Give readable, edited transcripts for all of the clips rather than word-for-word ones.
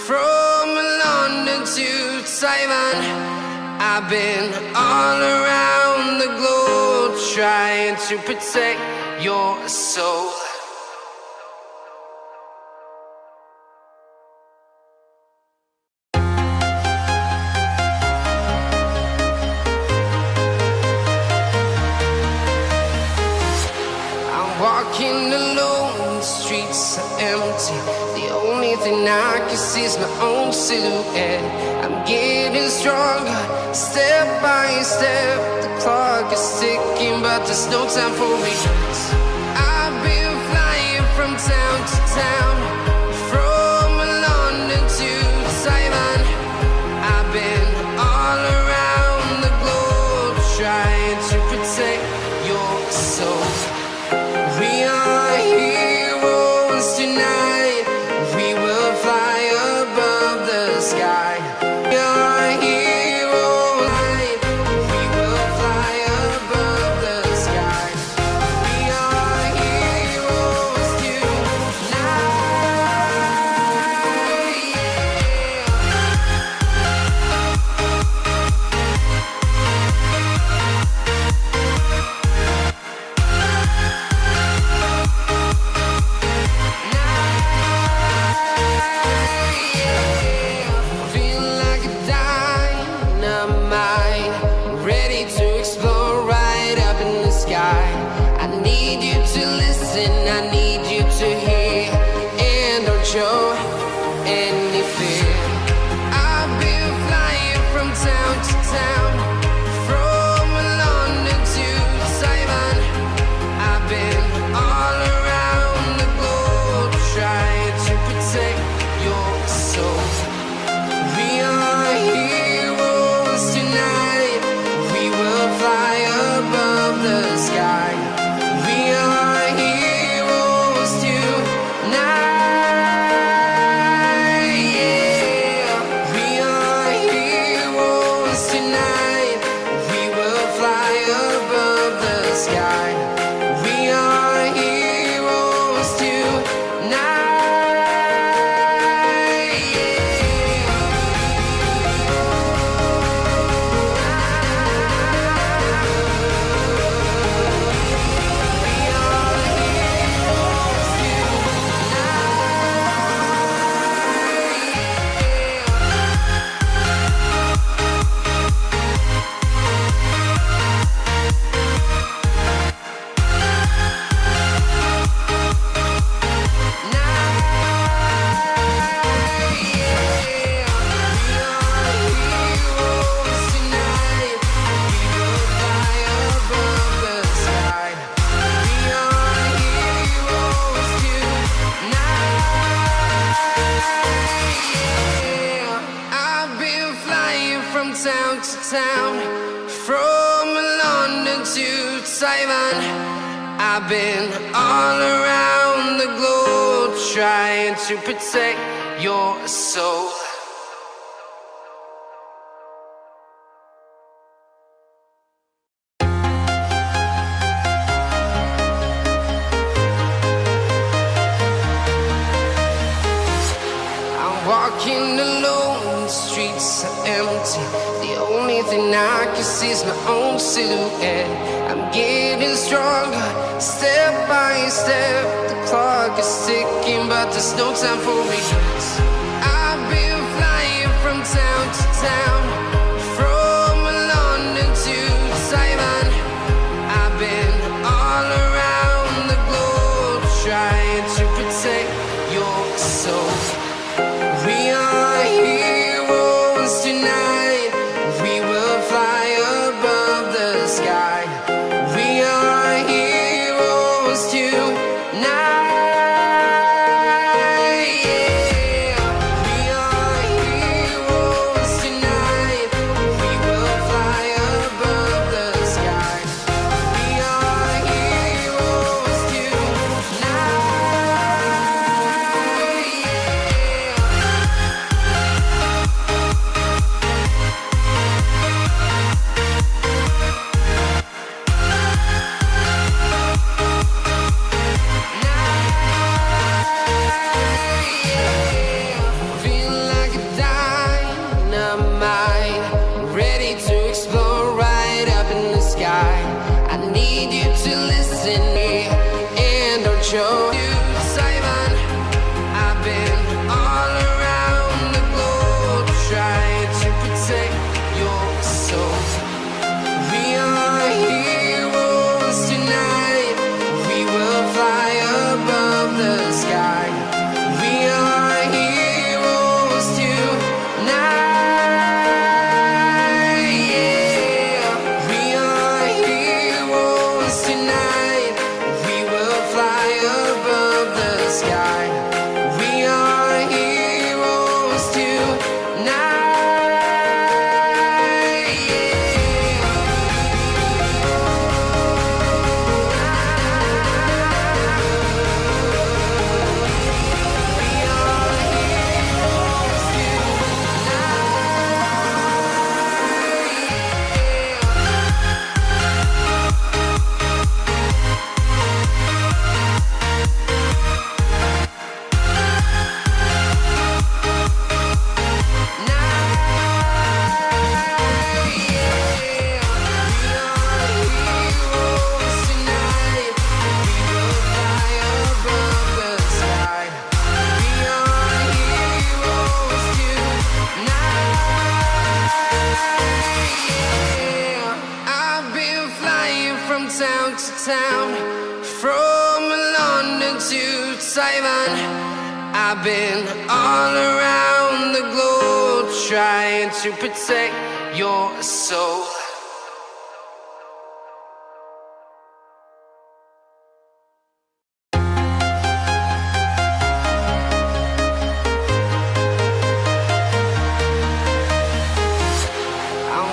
From London to Taiwan, I've been all around the globe trying to protect your soul. I'm walking alone, the streets are empty. The only thing I can see is my own silhouette. I'm getting stronger, step by step. The clock is ticking, but there's no time for regrets. I've been flying from town to town, from London to Taiwan. I've been all around the globe trying to protect your soul. We are heroes tonight. We will fly above the sky. We are heroes tonight. We will fly above the sky. We are heroes tonight. Feel like a dynamite, ready to explode right up in the sky. I need you to listen, I need you to hear, and don't show any fear. I've been flying from town to town, from London to Taiwan. I've been all around the globe trying to protect your soul. We are heroes tonight. We will fly above the sky. We are heroes tonight. Yeah. We are heroes tonight. We will fly above the sky. We are heroes tonight. I've been flying from town to town, from London to Taiwan. I've been all around the globe trying to protect your soul. I'm walking alone, the streets are empty. The only thing I can see is my own silhouette. I'm getting stronger, step by step. The clock is ticking, but there's no time for regrets. I've been flying from town to town, from London to Taiwan. I've been all around the globe trying to protect your soul. We are heroes tonight. We will fly above the sky. We are heroes tonight. Yeah. town, from London to Taiwan. I've been all around the globe trying to protect your soul.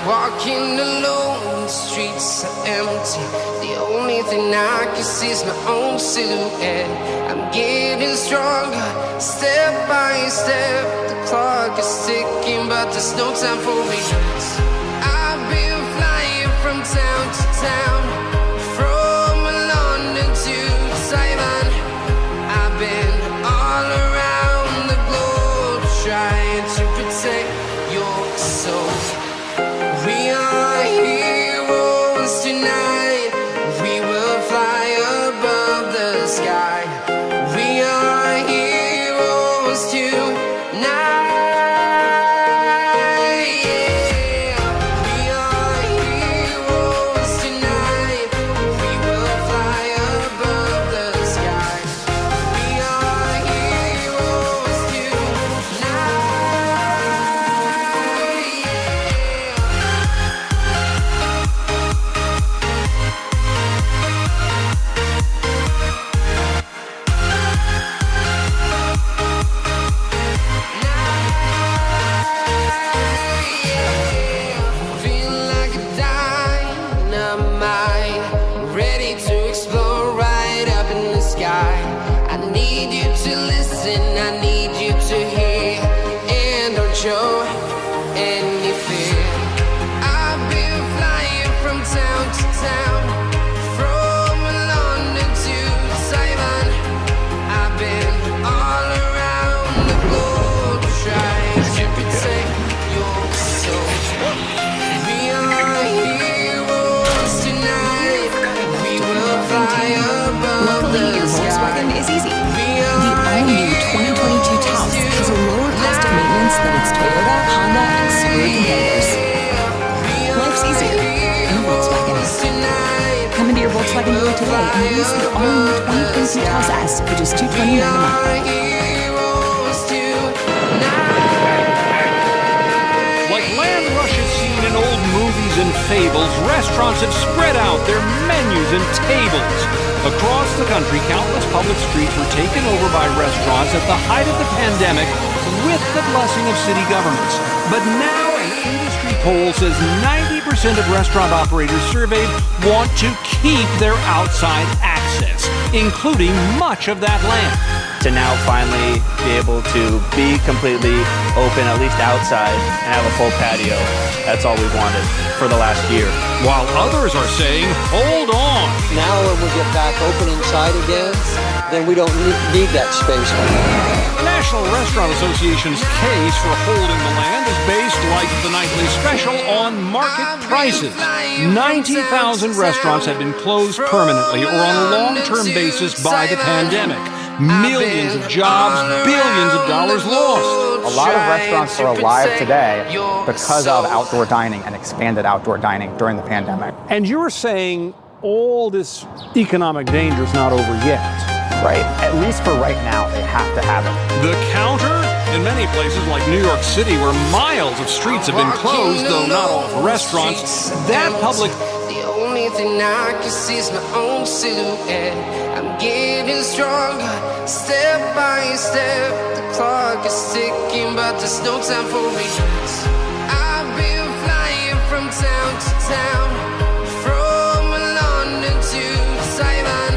Walking alone, the streets are empty. The only thing I can see is my own silhouette. I'm getting stronger, step by step. The clock is ticking, but there's no time for me. I've been flying from town to town, from London to Taiwan. I've been all around the globe trying to protect your soul. We are heroes tonight. We will fly above the sky. We are heroes tonight. Yeah. We are heroes tonight. We will fly above the sky. We are heroes tonight. Feel like a dynamite, ready to explode right up in the sky. I need you to listen, I need you to hear, and don't show any fear. I've been flying from town to town, from London to Taiwan. I've been all around the globe trying to protect your soul. We are heroes tonight. We will fly above Luckily, the your Volkswagen sky. is easy. We The are all-new 2022 Taos has a lower cost of maintenance than its Toyota, Honda, and Subaru competitors. Life's easier in a Volkswagen. tonight. Come into your Volkswagen dealer today and lease the all-new 2022 Taos S for just $229 a month. Heroes tonight. Like land rushes seen in old movies and fables, restaurants have spread out their menus and tables. Across the country, countless public streets were taken over by restaurants at the height of the pandemic with the blessing of city governments. But now an industry poll says 90% of restaurant operators surveyed want to keep their outside access, including much of that land. To now finally be able to be completely open, at least outside, and have a full patio. That's all we've wanted for the last year. While others are saying, hold on. Now when we get back open inside again, then we don't need that space. The National Restaurant Association's case for holding the land is based, like the nightly special, on market prices. 90,000 restaurants have been closed permanently or on a long-term basis by the pandemic. Millions of jobs, billions of dollars lost. A lot of restaurants are alive today because of outdoor dining and expanded outdoor dining during the pandemic. And you're saying all this economic danger is not over yet. Right? At least for right now, they have to have it. The counter? In many places like New York City, where miles of streets have been closed, though not all for restaurants, that public... The only thing I can see is my own silhouette. I'm getting stronger, step by step. The clock is ticking, but there's no time for me. I've been flying from town to town, from London to Taiwan.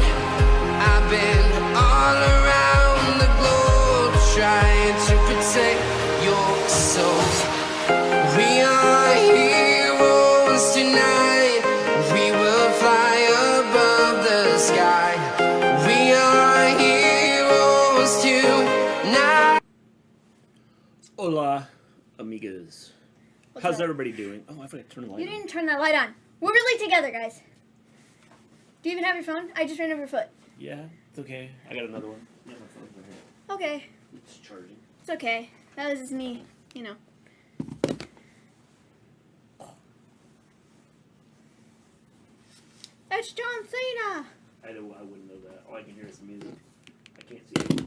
I've been all around the globe trying to protect your soul. We are heroes tonight. We will fly above the sky. We are heroes tonight. Hola, amigas. How's everybody doing? Oh, I forgot to turn the light You on. didn't turn that light on. We're really together, guys. Do you even have your phone? I just ran over your foot. Yeah, it's okay. I got another one. Yeah, my phone's right here. Okay. It's charging. It's okay. That was just me, you know. it's John Cena. I wouldn't know that. All I can hear is the music. I can't see it.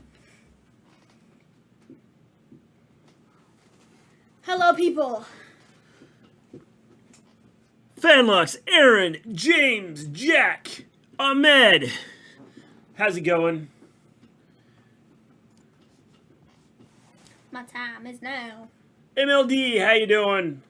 Hello, people. Fanlux, Aaron, James, Jack, Ahmed. How's it going? My time is now. MLD, how you doing?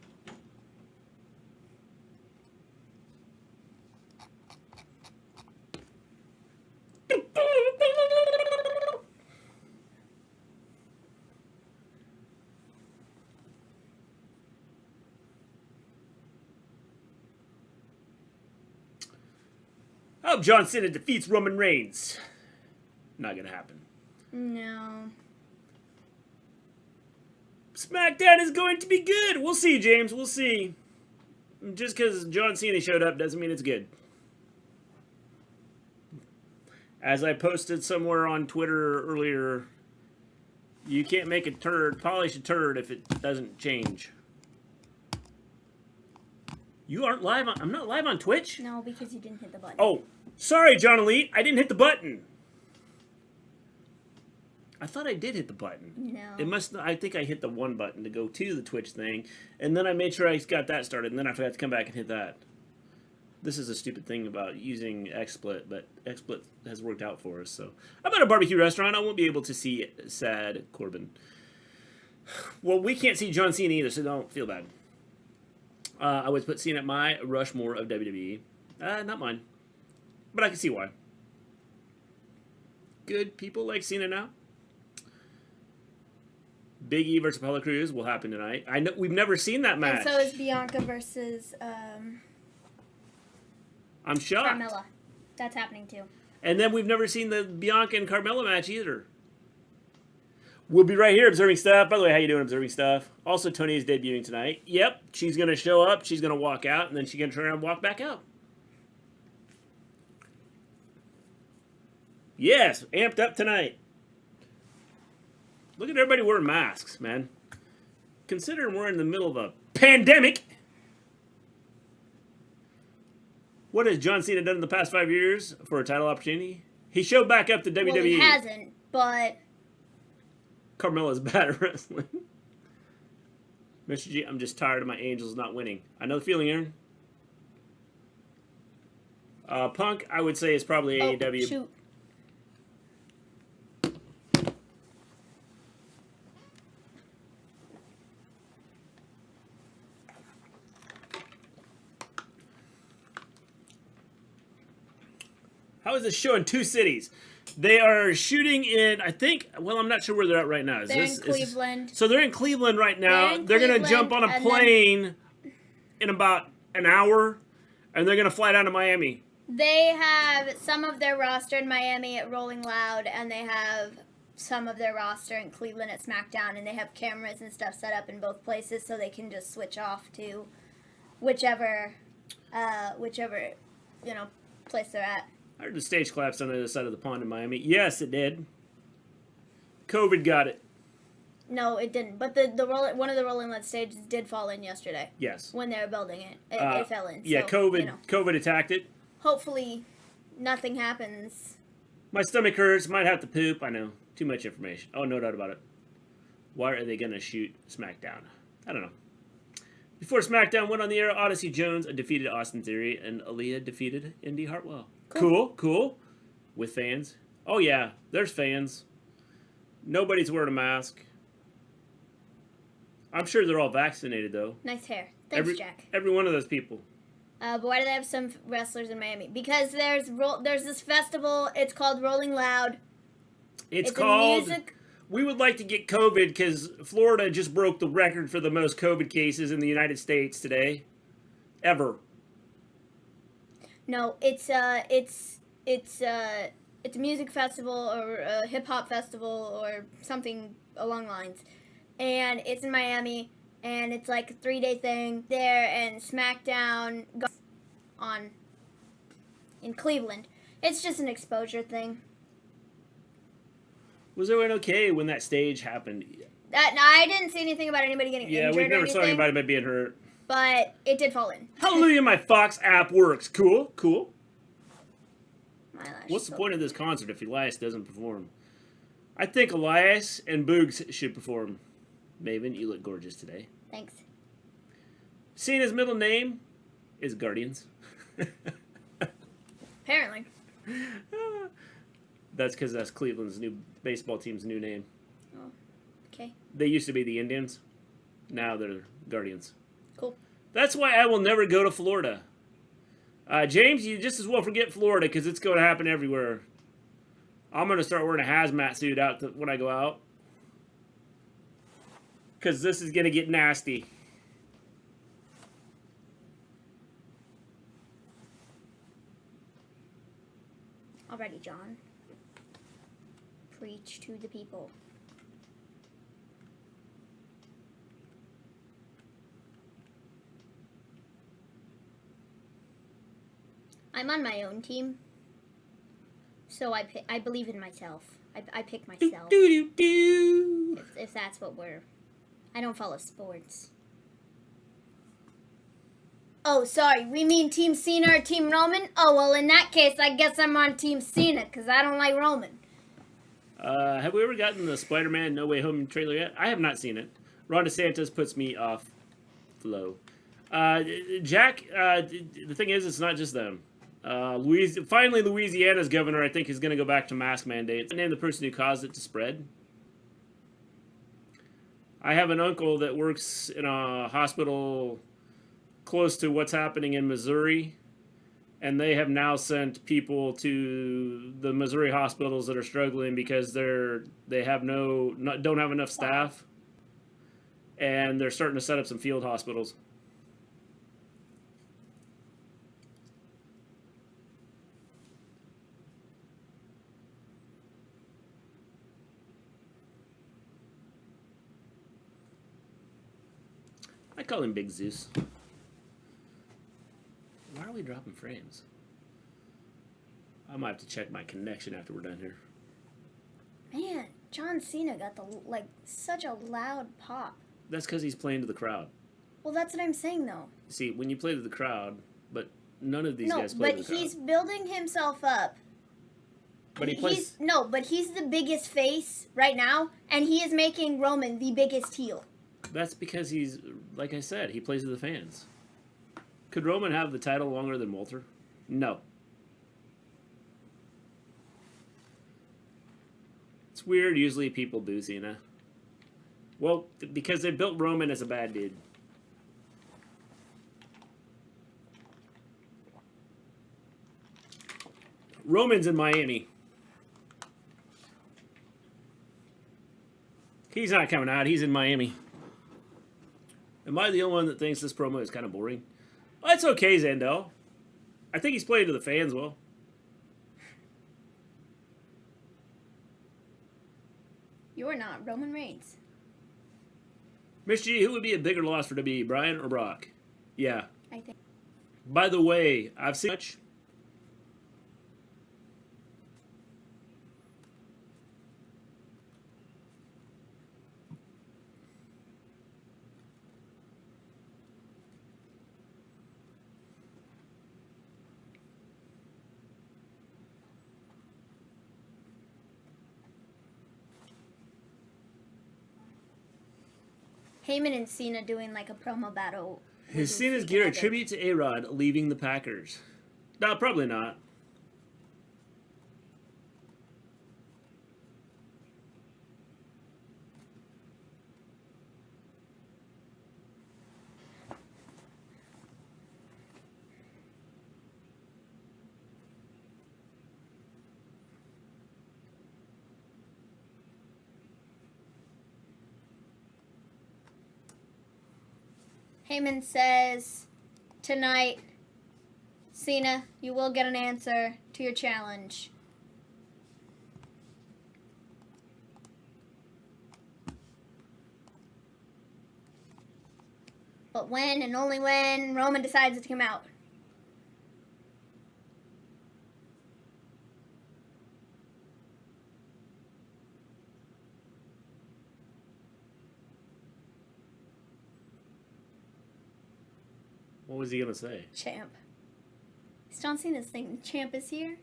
I hope John Cena defeats Roman Reigns. Not gonna happen. No. Smackdown is going to be good. We'll see, James. We'll see. Just because John Cena showed up doesn't mean it's good. As I posted somewhere on Twitter earlier, you can't make a turd, polish a turd if it doesn't change. You aren't live on... I'm not live on Twitch? No, because you didn't hit the button. Oh, sorry, John Elite. I didn't hit the button. I thought I did hit the button. No. It must... I think I hit the one button to go to the Twitch thing, and then I made sure I got that started, and then I forgot to come back and hit that. This is a stupid thing about using XSplit, but XSplit has worked out for us, so... I'm at a barbecue restaurant. I won't be able to see sad Corbin. Well, we can't see John Cena either, so don't feel bad. I would put Cena at my Rushmore of WWE. Not mine. But I can see why. Good people like Cena now. Big E versus Apollo Crews will happen tonight. I know we've never seen that match. And so is Bianca versus I'm shocked. Carmella. That's happening too. And then we've never seen the Bianca and Carmella match either. We'll be right here observing stuff. By the way, how you doing observing stuff? Also, Toni is debuting tonight. Yep, she's going to show up, she's going to walk out, and then she's going to turn around and walk back out. Yes, amped up tonight. Look at everybody wearing masks, man. Considering we're in the middle of a pandemic. What has John Cena done in the past 5 years for a title opportunity? He showed back up to WWE. Well, he hasn't, but... Carmella's bad at wrestling. Mr. G, I'm just tired of my Angels not winning. I know the feeling, Aaron. Punk, I would say, is probably AEW. Shoot. How is this show in 2 cities? They are shooting in, I think, well, I'm not sure where they're at right now. They're in Cleveland. So they're in Cleveland right now. They're going to jump on a plane in about an hour, and they're going to fly down to Miami. They have some of their roster in Miami at Rolling Loud, and they have some of their roster in Cleveland at Smackdown, and they have cameras and stuff set up in both places so they can just switch off to whichever place they're at. I heard the stage collapsed on the other side of the pond in Miami. Yes, it did. COVID got it. No, it didn't. But one of the Rolling Loud stages did fall in yesterday. Yes. When they were building it. It fell in. Yeah, so, COVID attacked it. Hopefully nothing happens. My stomach hurts. Might have to poop. I know. Too much information. Oh, no doubt about it. Why are they going to shoot SmackDown? I don't know. Before SmackDown went on the air, Odyssey Jones defeated Austin Theory, and Aaliyah defeated Indy Hartwell. Cool. With fans. Oh, yeah. There's fans. Nobody's wearing a mask. I'm sure they're all vaccinated, though. Nice hair. Thanks, Jack. Every one of those people. But why do they have some wrestlers in Miami? Because there's this festival. It's called Rolling Loud. It's called... We would like to get COVID because Florida just broke the record for the most COVID cases in the United States today. Ever. No, it's a music festival or a hip hop festival or something along the lines, and it's in Miami, and it's like a 3-day thing there, and SmackDown goes on in Cleveland. It's just an exposure thing. Was everyone okay when that stage happened? I didn't see anything about anybody getting injured. Yeah, we never saw anybody being hurt. But it did fall in. Hallelujah, my Fox app works. Cool. eyelashes. What's the point of this concert if Elias doesn't perform? I think Elias and Boogs should perform. Maven, you look gorgeous today. Thanks. Cena's middle name is Guardians. Apparently. That's because that's Cleveland's new baseball team's new name. Oh, okay. They used to be the Indians. Now they're Guardians. Cool. That's why I will never go to Florida. James, you just as well forget Florida because it's going to happen everywhere. I'm going to start wearing a hazmat suit when I go out. Because this is going to get nasty. Alrighty, John. Preach to the people. I'm on my own team, so I believe in myself. I pick myself. If that's what we're... I don't follow sports. Oh, sorry. We mean Team Cena or Team Roman? Oh, well, in that case, I guess I'm on Team Cena, because I don't like Roman. Have we ever gotten the Spider-Man No Way Home trailer yet? I have not seen it. Ron DeSantis puts me off flow. Jack, the thing is, it's not just them. Finally, Louisiana's governor, I think, is going to go back to mask mandates. Name the person who caused it to spread. I have an uncle that works in a hospital close to what's happening in Missouri, and they have now sent people to the Missouri hospitals that are struggling because they have don't have enough staff, and they're starting to set up some field hospitals. I call him Big Zeus. Why are we dropping frames? I might have to check my connection after we're done here. Man, John Cena got such a loud pop. That's because he's playing to the crowd. Well, that's what I'm saying, though. See, when you play to the crowd, but none of these guys play to the crowd. No, but he's building himself up. But he plays... but he's the biggest face right now, and he is making Roman the biggest heel. That's because he's, like I said, he plays to the fans. Could Roman have the title longer than Walter? No. It's weird, usually people boo Cena. Well, because they built Roman as a bad dude. Roman's in Miami. He's not coming out, he's in Miami. Am I the only one that thinks this promo is kind of boring? Well, it's okay, Zandel. I think he's playing to the fans well. You're not Roman Reigns. Mr. G, who would be a bigger loss for WWE, Bryan or Brock? Yeah. I think. By the way, I've seen much. Heyman and Cena doing like a promo battle. Is Cena's gear a tribute to A-Rod leaving the Packers? No, probably not. Heyman says, tonight, Cena, you will get an answer to your challenge. But when and only when Roman decides to come out. What was he going to say? Champ. Is John Cena's thing, champ is here?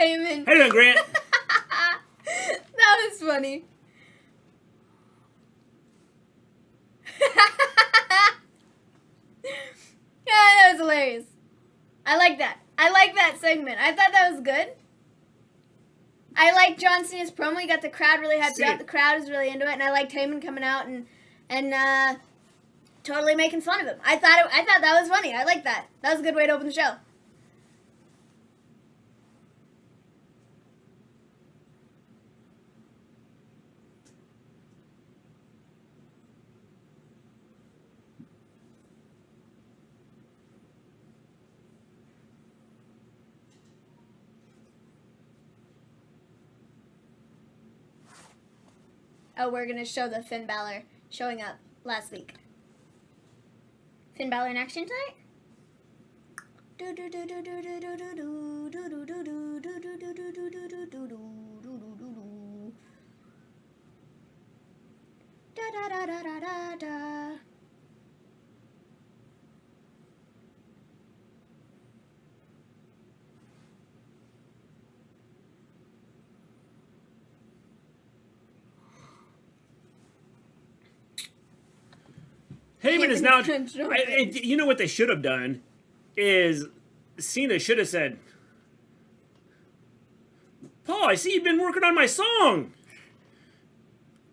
Heyman. How you doing, Grant? That was funny. Yeah, that was hilarious. I like that. I like that segment. I thought that was good. I liked John Cena's promo. He got the crowd really hyped up. The crowd was really into it, and I liked Heyman coming out and totally making fun of him. I thought that was funny. I like that. That was a good way to open the show. Oh, we're going to show the Finn Balor showing up last week. Finn Balor in action tonight? Da da da da da da da. Heyman is now... you know what they should have done is Cena should have said, Paul, I see you've been working on my song.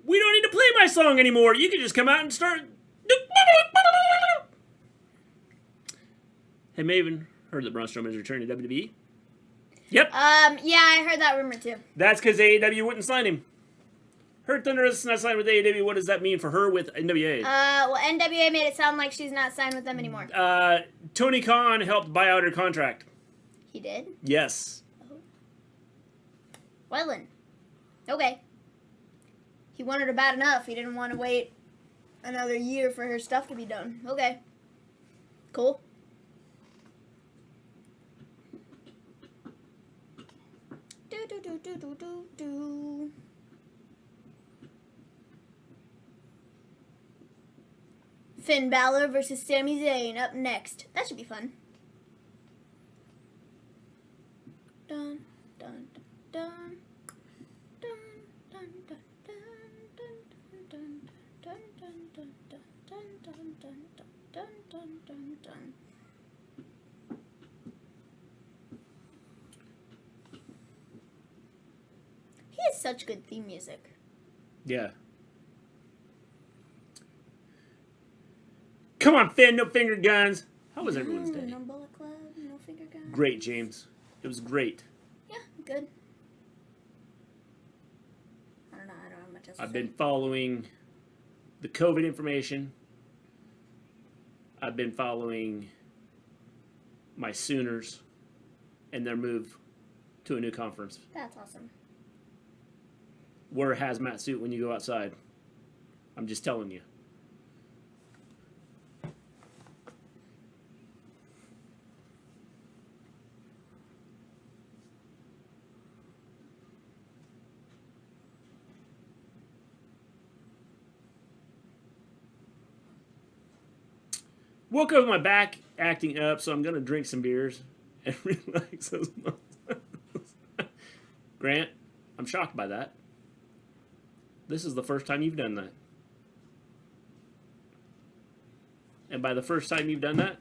We don't need to play my song anymore. You can just come out and start... Hey, Maven, heard that Braun Strowman is returning to WWE? Yep. Yeah, I heard that rumor too. That's because AEW wouldn't sign him. Her Thunder is not signed with AEW. What does that mean for her with NWA? Well, NWA made it sound like she's not signed with them anymore. Tony Khan helped buy out her contract. He did? Yes. Oh. Well then. Okay. He wanted her bad enough. He didn't want to wait another year for her stuff to be done. Okay. Cool. Do do do do do do do. Finn Balor versus Sami Zayn up next. That should be fun. Dun dun dun dun dun dun dun dun dun dun dun dun dun dun dun dun dun dun. He has such good theme music. Yeah. Come on, Finn, no finger guns. How was everyone's day? No Bullet Club, no finger guns. Great, James. It was great. Yeah, good. I don't know how much else to I've say. been following the COVID information. I've been following my Sooners and their move to a new conference. That's awesome. Wear a hazmat suit when you go outside. I'm just telling you. Woke up with my back acting up, so I'm going to drink some beers and relax those muscles. Grant, I'm shocked by that. This is the first time you've done that. And by the first time you've done that,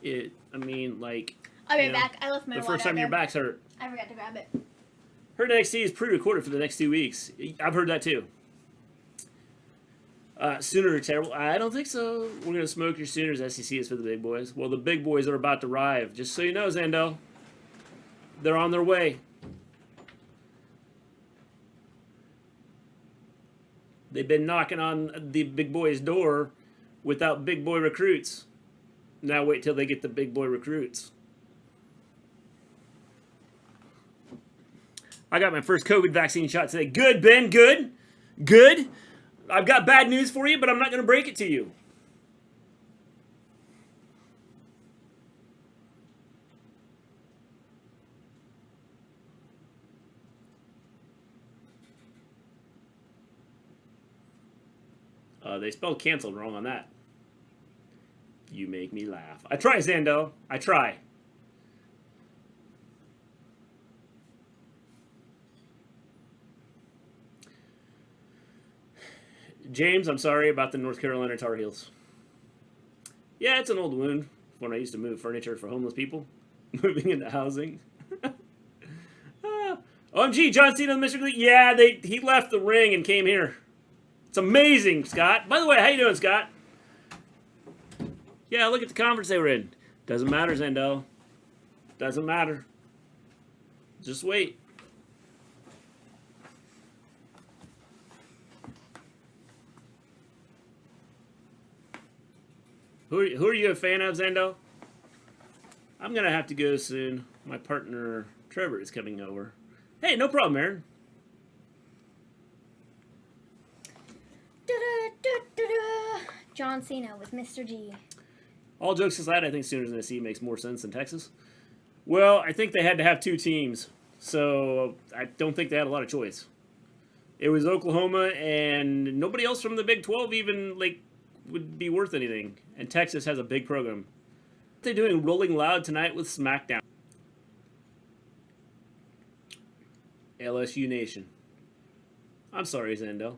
I mean, like... I'll be back. I left my the first time your back's hurt. I forgot to grab it. Heard NXT is pre-recorded for the next 2 weeks. I've heard that too. Sooner are terrible. I don't think so. We're going to smoke your Sooners. SEC is for the big boys. Well, the big boys are about to arrive. Just so you know, Zando. They're on their way. They've been knocking on the big boys' door without big boy recruits. Now wait till they get the big boy recruits. I got my first COVID vaccine shot today. Good, Ben. Good. Good. I've got bad news for you, but I'm not going to break it to you. They spelled canceled wrong on that. You make me laugh. I try, Zando. I try. James, I'm sorry about the North Carolina Tar Heels. Yeah, it's an old wound when I used to move furniture for homeless people. Moving into housing. OMG, John Cena and Mister Gleen. Yeah, he left the ring and came here. It's amazing, Scott. By the way, how you doing, Scott? Yeah, look at the conference they were in. Doesn't matter, Zendo. Doesn't matter. Just wait. Who are you a fan of, Zendo? I'm going to have to go soon. My partner, Trevor, is coming over. Hey, no problem, Aaron. John Cena with Mr. G. All jokes aside, I think Sooners in Tennessee makes more sense than Texas. Well, I think they had to have two teams, so I don't think they had a lot of choice. It was Oklahoma, and nobody else from the Big 12 even would be worth anything. And Texas has a big program. They're doing Rolling Loud tonight with Smackdown. LSU Nation. I'm sorry, Zendo.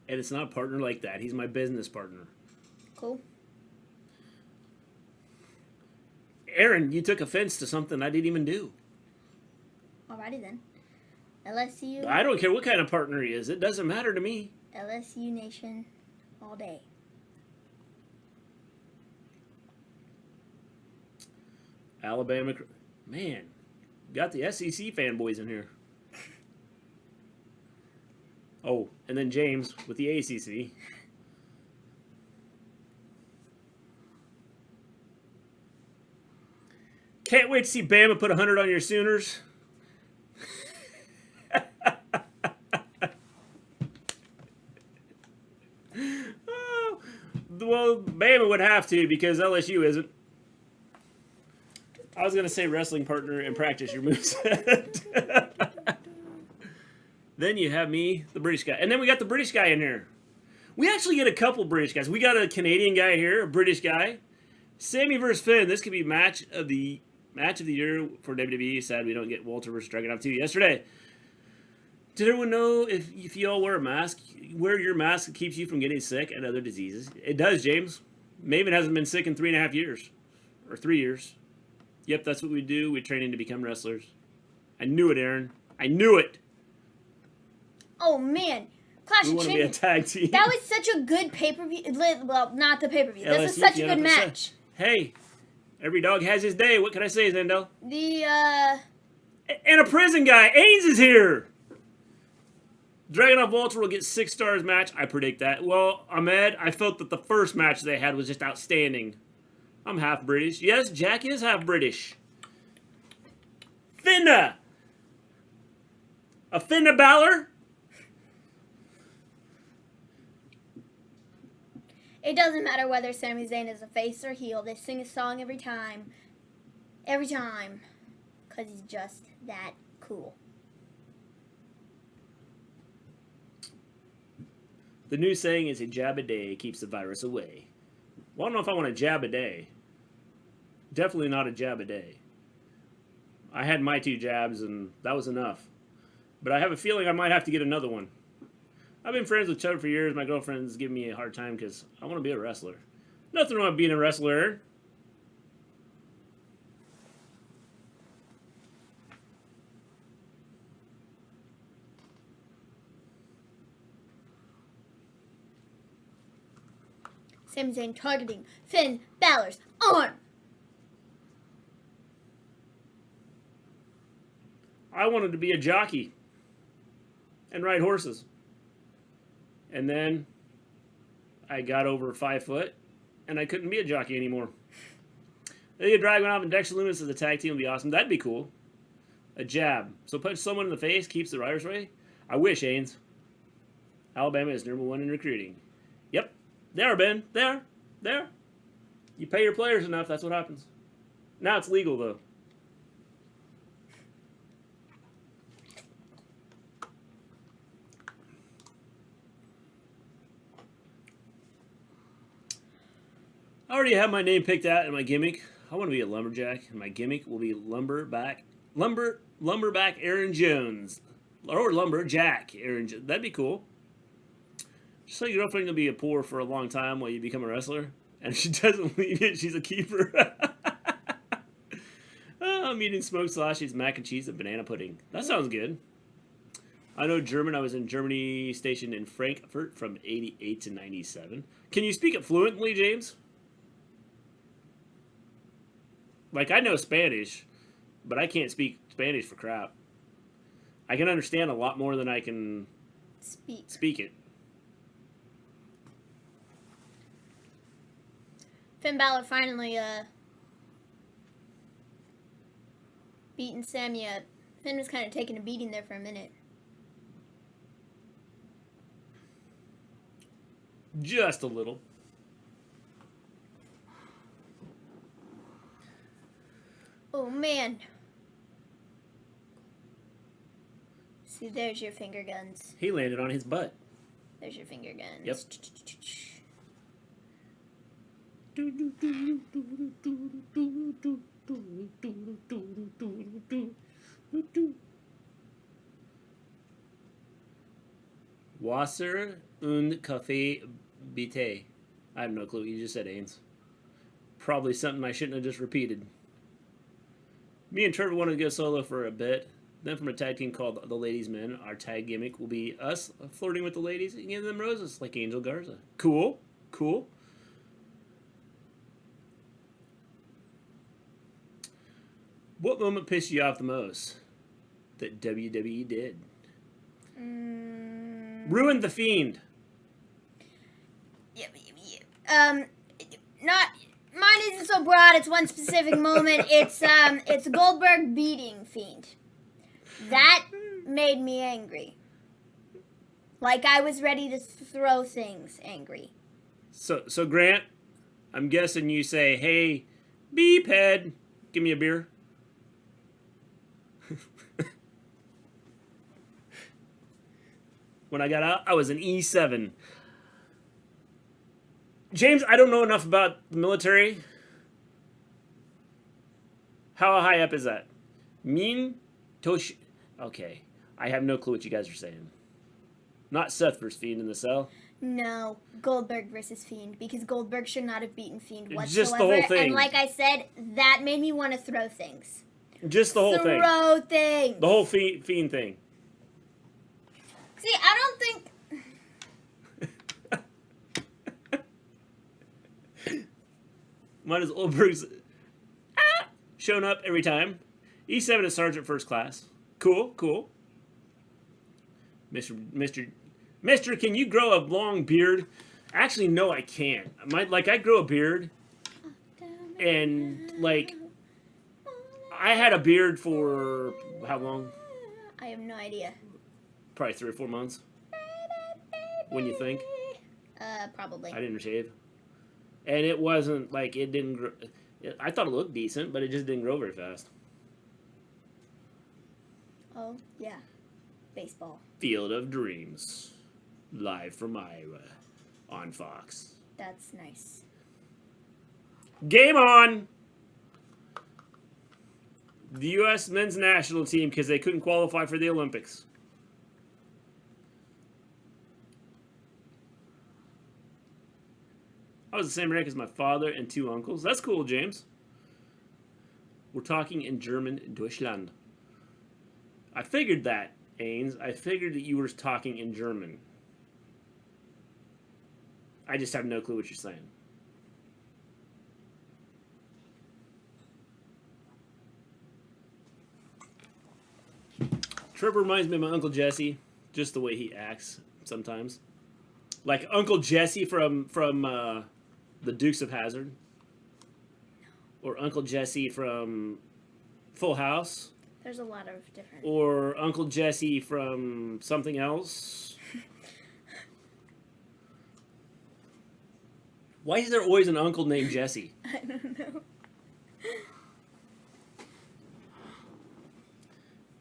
And it's not a partner like that. He's my business partner. Cool. Aaron, you took offense to something I didn't even do. Alrighty then. LSU. I don't care what kind of partner he is. It doesn't matter to me. LSU Nation all day. Alabama. Man, got the SEC fanboys in here. Oh, and then James with the ACC. Can't wait to see Bama put 100 on your Sooners. Oh, well, Bama would have to because LSU isn't. I was going to say wrestling partner and practice your moveset. Then you have me, the British guy. And then we got the British guy in here. We actually get a couple British guys. We got a Canadian guy here, a British guy. Sammy versus Finn. This could be match of the year for WWE. Sad we don't get Walter versus Dragunov too yesterday. Did everyone know if you all wear a mask, wear your mask, it keeps you from getting sick and other diseases? It does, James. Maven hasn't been sick in 3.5 years. Or 3 years. Yep, that's what we do. We're training to become wrestlers. I knew it, Aaron. I knew it. Oh, man. Clash We of want to be a Champions. tag team. That was such a good pay-per-view. Well, not the pay-per-view. This was LSU, such a good 100%. match. Hey, every dog has his day. What can I say, Zendo? And a prison guy. Ains is here. Dragunov Walter will get 6 stars match. I predict that. Well, Ahmed, I felt that the first match they had was just outstanding. I'm half British. Yes, Jack is half British. Finna. A Finna Balor? It doesn't matter whether Sami Zayn is a face or heel. They sing a song every time. Every time. Because he's just that cool. The new saying is a jab a day keeps the virus away. Well, I don't know if I want a jab a day. Definitely not a jab a day. I had my 2 jabs and that was enough. But I have a feeling I might have to get another one. I've been friends with Chubb for years. My girlfriend's giving me a hard time because I want to be a wrestler. Nothing wrong with being a wrestler. Sami Zayn targeting Finn Balor's arm. I wanted to be a jockey and ride horses. And then I got over 5 foot and I couldn't be a jockey anymore. They could Dragunov and Dexter Lumis as a tag team would be awesome. That'd be cool. A jab. So punch someone in the face keeps the riders away. I wish, Ains. Alabama is #1 in recruiting. Yep. There, Ben. There. You pay your players enough, that's what happens. Now it's legal, though. I already have my name picked out and my gimmick. I want to be a lumberjack, and my gimmick will be lumberback Aaron Jones. Or lumberjack Aaron Jones. That'd be cool. Just so your girlfriend will be a poor for a long time while you become a wrestler. And if she doesn't leave it, she's a keeper. I'm eating smoked sausage, mac and cheese, and banana pudding. That sounds good. I know German. I was in Germany, stationed in Frankfurt from 88 to 97. Can you speak it fluently, James? Like, I know Spanish, but I can't speak Spanish for crap. I can understand a lot more than I can speak it. Finn Balor finally beating Sammy up. Finn was kind of taking a beating there for a minute. Just a little. Oh, man. See, there's your finger guns. He landed on his butt. There's your finger guns. Yep. Wasser und Kaffee bitte. I have no clue what you just said, Ains. Probably something I shouldn't have just repeated. Me and Trevor wanted to go solo for a bit. Then from a tag team called the Ladies Men, our tag gimmick will be us flirting with the ladies and giving them roses like Angel Garza. Cool. Cool. What moment pissed you off the most that WWE did? Ruined the Fiend. Not mine isn't so broad. It's one specific moment. It's Goldberg beating Fiend. That made me angry. Like I was ready to throw things. Angry. So Grant, I'm guessing you say, "Hey, beep head, give me a beer." When I got out, I was an E7. James, I don't know enough about the military. How high up is that? Min Tosh. Okay, I have no clue what you guys are saying. Not Seth versus Fiend in the cell. No, Goldberg versus Fiend, because Goldberg should not have beaten Fiend whatsoever. Just the whole thing. And like I said, that made me want to throw things. Just the whole thing. Throw things. The whole Fiend thing. See, I don't think... Mine is Goldberg's shown up every time. E7 is Sergeant First Class. Cool, cool. Mister, can you grow a long beard? Actually, no, I can't. I grow a beard, and like, I had a beard for how long? I have no idea. Probably 3 or 4 months. When you think? Probably. I didn't shave, and it wasn't like it didn't grow. I thought it looked decent, but it just didn't grow very fast. Oh yeah, baseball. Field of Dreams, live from Iowa, on Fox. That's nice. Game on! The U.S. men's national team, because they couldn't qualify for the Olympics. I was the same rank as my father and 2 uncles. That's cool, James. We're talking in German, Deutschland. I figured that, Ains. I figured that you were talking in German. I just have no clue what you're saying. Trevor reminds me of my Uncle Jesse, just the way he acts sometimes. Like Uncle Jesse from the Dukes of Hazzard. Or Uncle Jesse from Full House. There's a lot of different... Or Uncle Jesse from something else. Why is there always an uncle named Jesse? I don't know.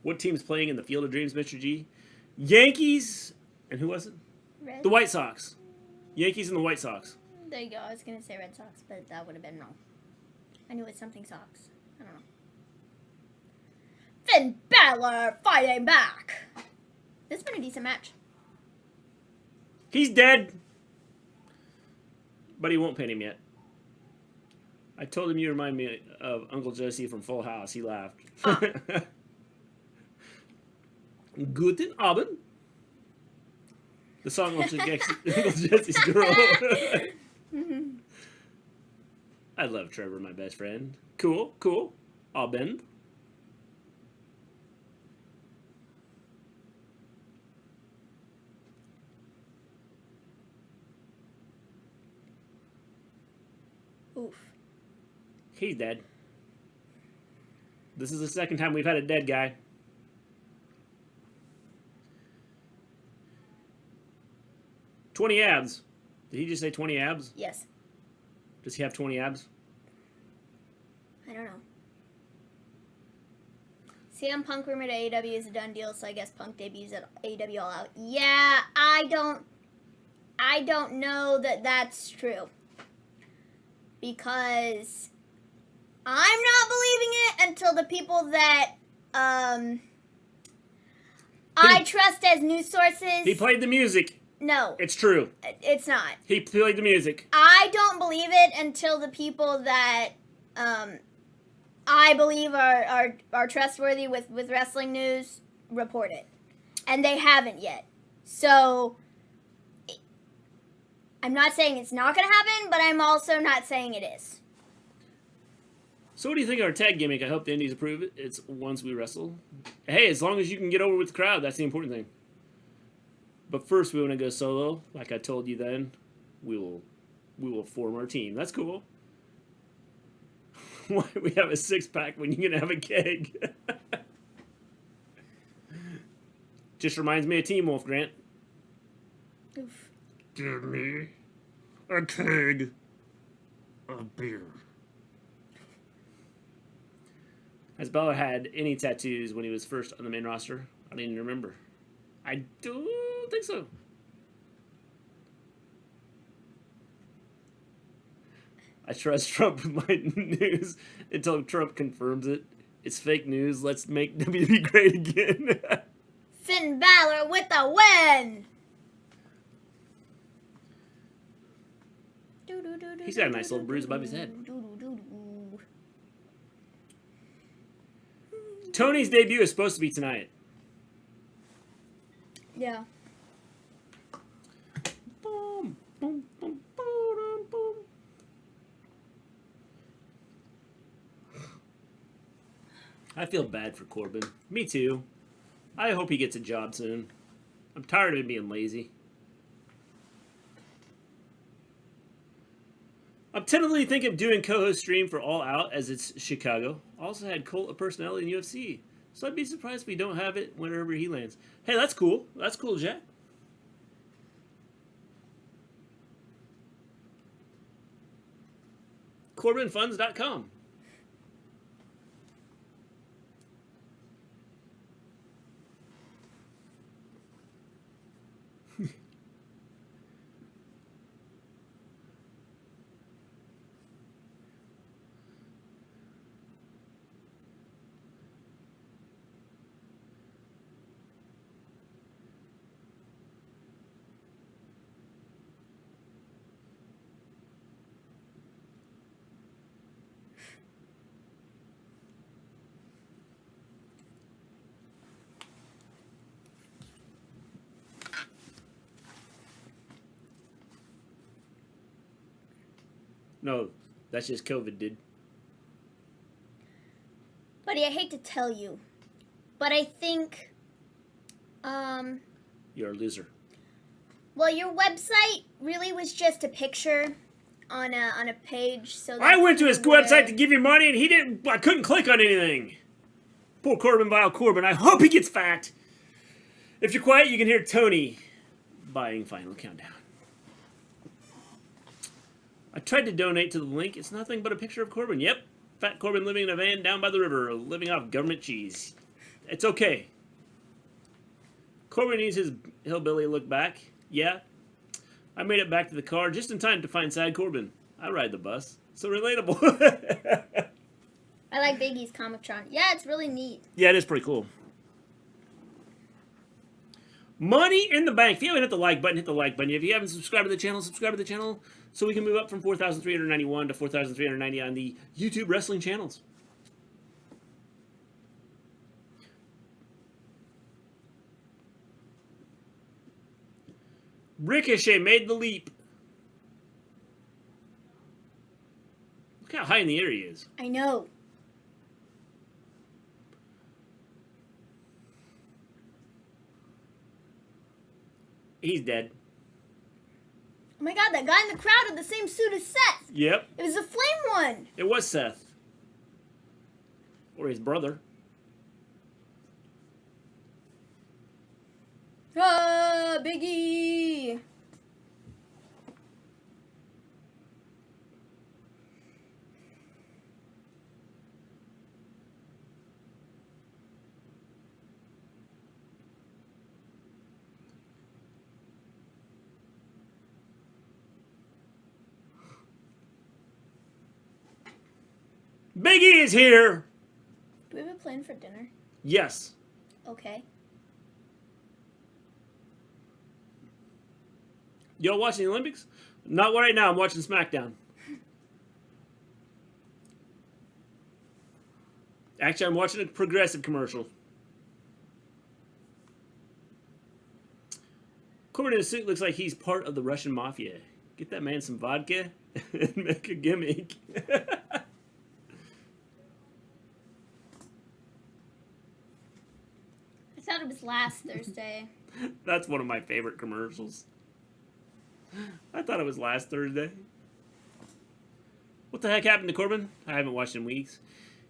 What team's playing in the Field of Dreams, Mr. G? Yankees, and who was it? Red? The White Sox. Yankees and the White Sox. There you go. I was going to say Red Sox, but that would have been wrong. I knew it was something socks. I don't know. Finn Balor fighting back. This has been a decent match. He's dead. But he won't pin him yet. I told him you remind me of Uncle Jesse from Full House. He laughed. Oh. Guten Abend. The song looks like Uncle Jesse's girl. I love Trevor, my best friend. Cool, cool. Abend. Oof. He's dead. This is the second time we've had a dead guy. $20 abs. Did he just say 20 abs? Yes. Does he have 20 abs? I don't know. CM Punk rumored AEW is a done deal, so I guess Punk debuts at AEW All Out. Yeah, I don't know that that's true. Because I'm not believing it until the people that I trust as news sources. He played the music. No. It's true. It's not. He played the music. I don't believe it until the people that I believe are trustworthy with wrestling news report it. And they haven't yet. So I'm not saying it's not going to happen, but I'm also not saying it is. So what do you think of our tag gimmick? I hope the indies approve it. It's once we wrestle. Hey, as long as you can get over with the crowd, that's the important thing. But first we want to go solo. Like I told you then, we will form our team. That's cool. Why we have a 6-pack when you can have a keg? Just reminds me of Team Wolf, Grant. Oof. Give me a keg of beer. Has Bella had any tattoos when he was first on the main roster? I don't even remember. I don't think so. I trust Trump with my news until Trump confirms it. It's fake news. Let's make WWE great again. Finn Balor with the win! He's got a nice little bruise above his head. Tony's debut is supposed to be tonight. Yeah. Boom, boom, boom, boom, boom. I feel bad for Corbin. Me too. I hope he gets a job soon. I'm tired of him being lazy. I'm tentatively thinking of doing co-host stream for All Out as it's Chicago. Also had Cult of Personality in UFC. So I'd be surprised if we don't have it whenever he lands. Hey, that's cool. That's cool, Jack. CorbinFunds.com. No, that's just COVID, dude. Buddy, I hate to tell you, but I think, You're a loser. well, your website really was just a picture on a page, so I went to that's his where- website to give you money, and he didn't. I couldn't click on anything. Poor Corbin, vile Corbin. I hope he gets fact. If you're quiet, you can hear Tony buying Final Countdown. I tried to donate to the link. It's nothing but a picture of Corbin. Yep, fat Corbin living in a van down by the river, living off government cheese. It's okay. Corbin needs his hillbilly look back. Yeah. I made it back to the car just in time to find sad Corbin. I ride the bus. So relatable. I like Big E's Comic-Tron. Yeah, it's really neat. Yeah, it is pretty cool. Money in the bank. If you haven't hit the like button, hit the like button. If you haven't subscribed to the channel, subscribe to the channel so we can move up from 4,391 to 4,390 on the YouTube wrestling channels. Ricochet made the leap. Look how high in the air he is. I know. He's dead. Oh my god, that guy in the crowd had the same suit as Seth. Yep. It was a flame one. It was Seth. Or his brother. Ah, Big E. Big E is here! Do we have a plan for dinner? Yes. Okay. Y'all watching the Olympics? Not right now. I'm watching Smackdown. Actually, I'm watching a Progressive commercial. Corbin in a suit looks like he's part of the Russian mafia. Get that man some vodka and make a gimmick. I thought it was last Thursday. That's one of my favorite commercials. I thought it was last Thursday. What the heck happened to Corbin? I haven't watched in weeks.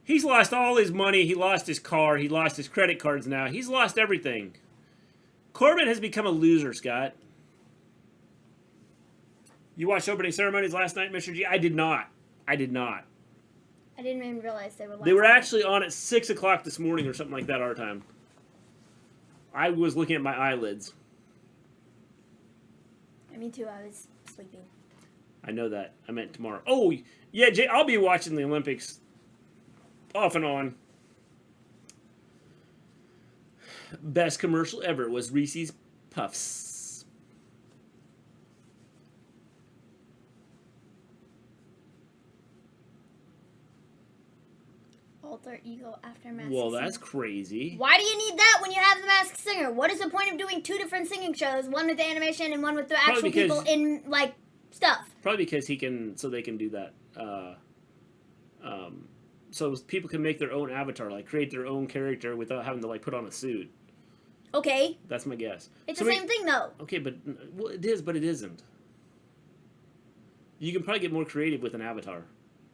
He's lost all his money. He lost his car. He lost his credit cards now. He's lost everything. Corbin has become a loser, Scott. You watched opening ceremonies last night, Mr. G? I did not. I did not. I didn't even realize they were last They were night. actually on at 6 o'clock this morning or something like that our time. I was looking at my eyelids. Me too, I was sleeping. I know that. I meant tomorrow. Oh, yeah, Jay, I'll be watching the Olympics off and on. Best commercial ever was Reese's Puffs. Alter ego after Masked Well, Singer. that's crazy. Why do you need that when you have the Masked Singer? What is the point of doing two different singing shows, one with the animation and one with the actual people in like stuff? Probably because he can, so they can do that. So people can make their own avatar, like create their own character without having to like put on a suit. Okay. That's my guess. It's so the same thing though. Okay, but well, it is, but it isn't. You can probably get more creative with an avatar.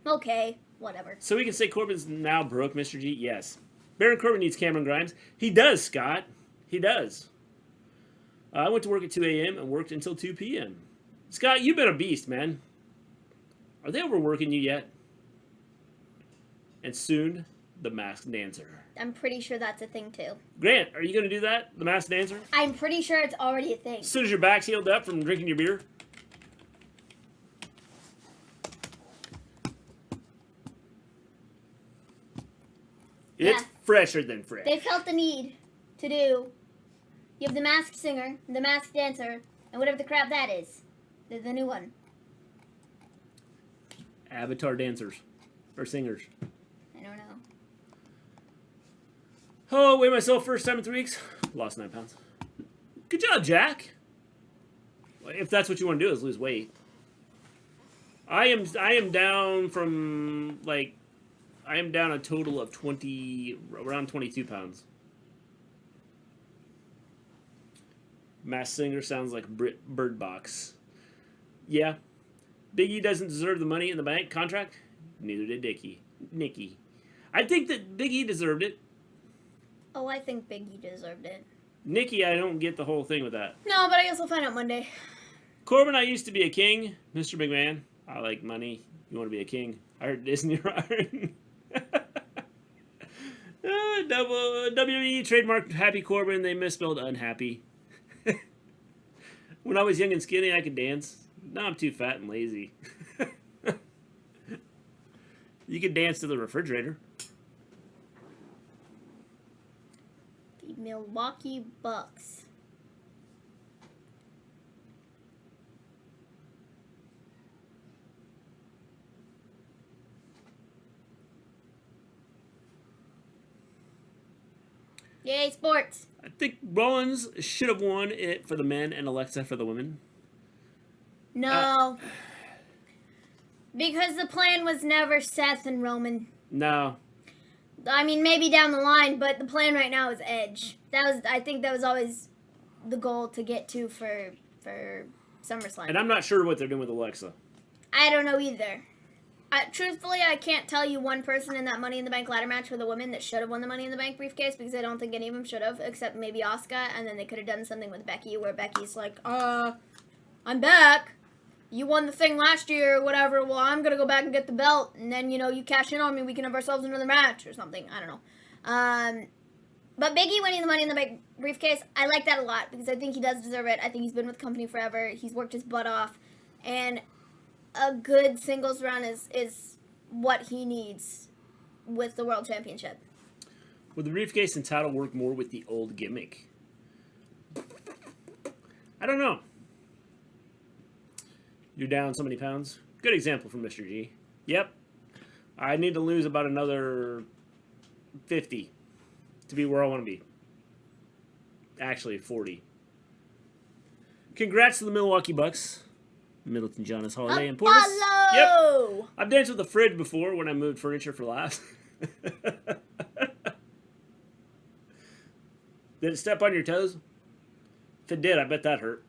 Okay, whatever. So we can say Corbin's now broke, Mr. G? Yes. Baron Corbin needs Cameron Grimes. He does, Scott. He does. I went to work at 2 a.m. and worked until 2 p.m. Scott, you've been a beast, man. Are they overworking you yet? And soon, the Masked Dancer. I'm pretty sure that's a thing too. Grant, are you going to do that? The Masked Dancer? I'm pretty sure it's already a thing. As soon as your back's healed up from drinking your beer? It's fresher than fresh. They felt the need to do. You have the Masked Singer, the Masked Dancer, and whatever the crap that is. The new one. Avatar dancers. Or singers. I don't know. Oh, weighed myself first time in 3 weeks. Lost 9 pounds. Good job, Jack. If that's what you want to do is lose weight. I am down from like I am down a total of around 22 pounds. Masked Singer sounds like Bird Box. Yeah. Big E doesn't deserve the money in the bank contract. Neither did Nikki. I think that Big E deserved it. Oh, I think Big E deserved it. Nikki, I don't get the whole thing with that. No, but I guess we'll find out Monday. Corbin, I used to be a king. Mr. McMahon, I like money. You want to be a king? I heard Disney hiring. WWE trademarked Happy Corbin. They misspelled unhappy. When I was young and skinny, I could dance. Now I'm too fat and lazy. You could dance to the refrigerator. The Milwaukee Bucks. Yay, sports. I think Rollins should have won it for the men and Alexa for the women. No. Because the plan was never Seth and Roman. No. I mean, maybe down the line, but the plan right now is Edge. I think that was always the goal to get to for SummerSlam. And I'm not sure what they're doing with Alexa. I don't know either. Truthfully, I can't tell you one person in that Money in the Bank ladder match for the women that should have won the Money in the Bank briefcase, because I don't think any of them should have, except maybe Asuka, and then they could have done something with Becky where Becky's like, I'm back. You won the thing last year or whatever. Well, I'm going to go back and get the belt, and then, you cash in on me. We can have ourselves another match or something. I don't know. But Big E winning the Money in the Bank briefcase, I like that a lot, because I think he does deserve it. I think he's been with the company forever. He's worked his butt off, and a good singles run is what he needs with the World Championship. Would the briefcase and title work more with the old gimmick? I don't know. You're down so many pounds. Good example from Mr. G. Yep. I need to lose about another 50 to be where I want to be. Actually, 40. Congrats to the Milwaukee Bucks. Middleton, Jonas, Holiday, and Portis. Yep. I've danced with the fridge before when I moved furniture for laughs. Did it step on your toes? If it did, I bet that hurt.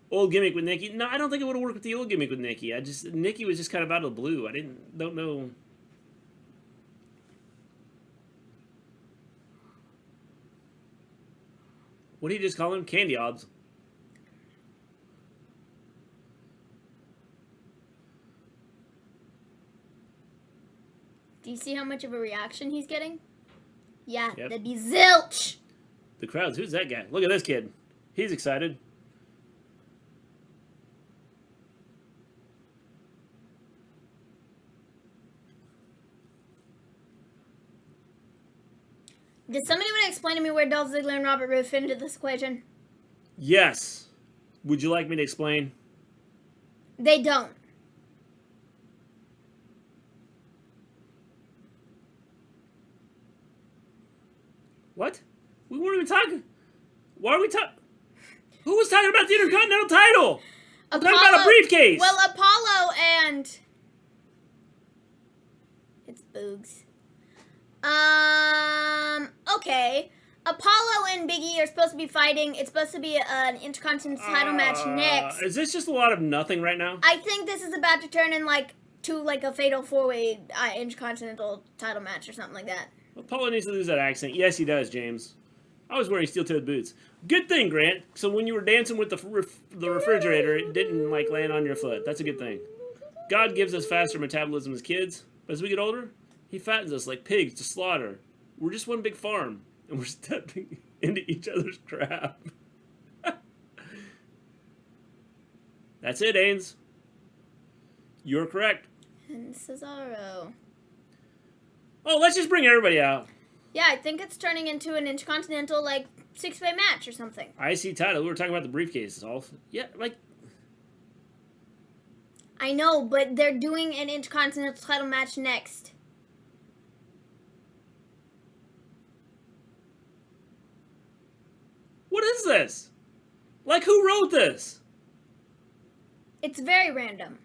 Old gimmick with Nikki. No, I don't think it would have worked with the old gimmick with Nikki. Nikki was just kind of out of the blue. Don't know. What did he just call him? Candy odds. Do you see how much of a reaction he's getting? Yeah, yep. That'd be zilch. The crowds. Who's that guy? Look at this kid. He's excited. Did somebody want to explain to me where Dolph Ziggler and Robert Roode fit into this equation? Yes. Would you like me to explain? They don't. What? We weren't even talking. Why are we talking? Who was talking about the Intercontinental title? We're talking about a briefcase. Well, Apollo and... It's Boogs. Okay. Apollo and Big E are supposed to be fighting. It's supposed to be an Intercontinental title match next. Is this just a lot of nothing right now? I think this is about to turn in to a fatal 4-way Intercontinental title match or something like that. Apollo needs to lose that accent. Yes, he does, James. I was wearing steel-toed boots. Good thing, Grant. So when you were dancing with the refrigerator, it didn't land on your foot. That's a good thing. God gives us faster metabolism as kids, but as we get older, he fattens us like pigs to slaughter. We're just one big farm, and we're stepping into each other's crap. That's it, Ains. You're correct. And Cesaro. Oh, let's just bring everybody out. Yeah, I think it's turning into an Intercontinental, 6-way match or something. IC title. We were talking about the briefcase. Yeah, I know, but they're doing an Intercontinental title match next. What is this? Who wrote this? It's very random.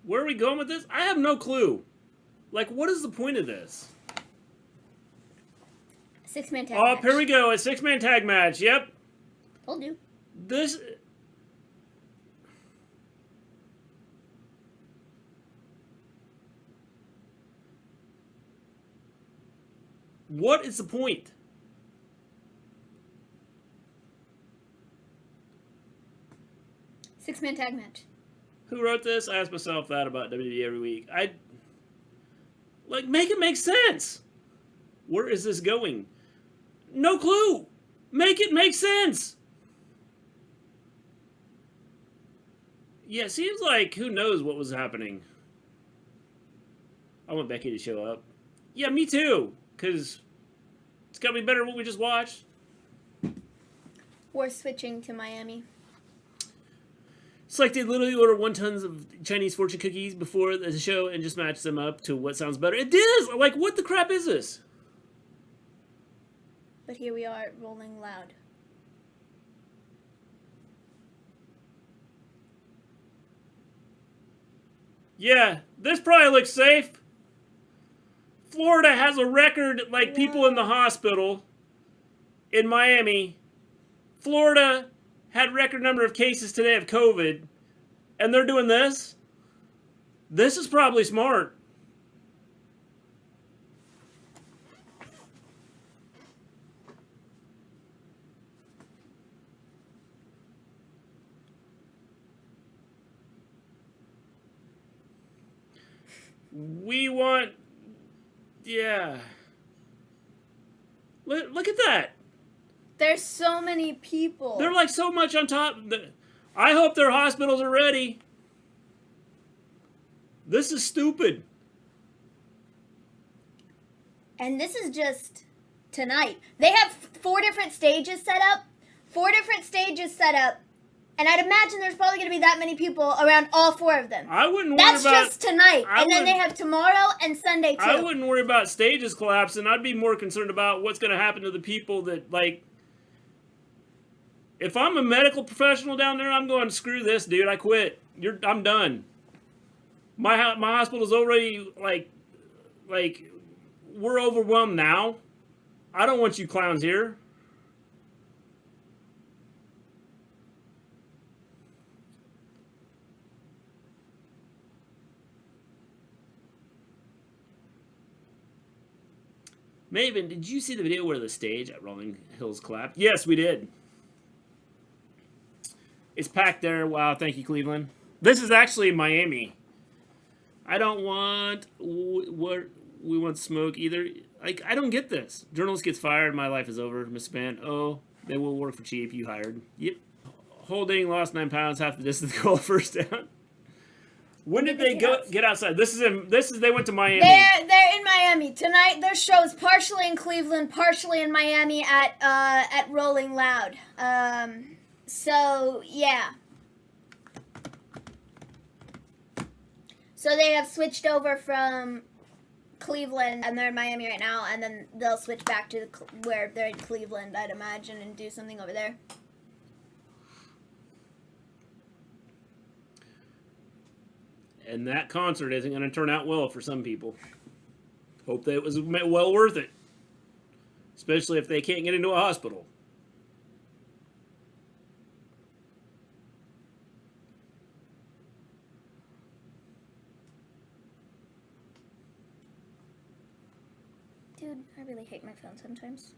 Where are we going with this? I have no clue. What is the point of this? 6-man tag match. Oh, here we go. A 6-man tag match. Yep. Told you. This... What is the point? 6-man tag match. Who wrote this? I ask myself that about WWE every week. Make it make sense. Where is this going? No clue. Make it make sense. Yeah, it seems like who knows what was happening. I want Becky to show up. Yeah, me too. Because it's got to be better than what we just watched. We're switching to Miami. It's like they literally order 1 ton of Chinese fortune cookies before the show and just match them up to what sounds better. It is! Like, what the crap is this? But here we are, rolling loud. Yeah, this probably looks safe. Florida has a record, like, people in the hospital in Miami. Florida had record number of cases today of COVID, and they're doing this? This is probably smart. We want... Yeah. Look at that. There's so many people. They're like so much on top. I hope their hospitals are ready. This is stupid. And this is just tonight. They have 4 different stages set up. 4 different stages set up. And I'd imagine there's probably going to be that many people around all 4 of them. I wouldn't worry That's about... just tonight. And then they have tomorrow and Sunday, too. I wouldn't worry about stages collapsing. I'd be more concerned about what's going to happen to the people that, like... If I'm a medical professional down there, I'm going, screw this, dude. I quit. I'm done. My hospital's already, like, we're overwhelmed now. I don't want you clowns here. Maven, did you see the video where the stage at Rolling Hills collapsed? Yes, we did. It's packed there. Wow, thank you, Cleveland. This is actually Miami. I don't want... We want smoke either. Like, I don't get this. Journalist gets fired. My life is over. Miss Span. Oh, they will work for cheap. You hired. Yep. Holding lost 9 pounds. Half the distance goal first down. When did they get outside? This is they went to Miami. They're in Miami tonight. Their show's partially in Cleveland, partially in Miami at Rolling Loud. So yeah. So they have switched over from Cleveland, and they're in Miami right now, and then they'll switch back to where they're in Cleveland, I'd imagine, and do something over there. And that concert isn't going to turn out well for some people. Hope that it was well worth it. Especially if they can't get into a hospital. Dude, I really hate my phone sometimes.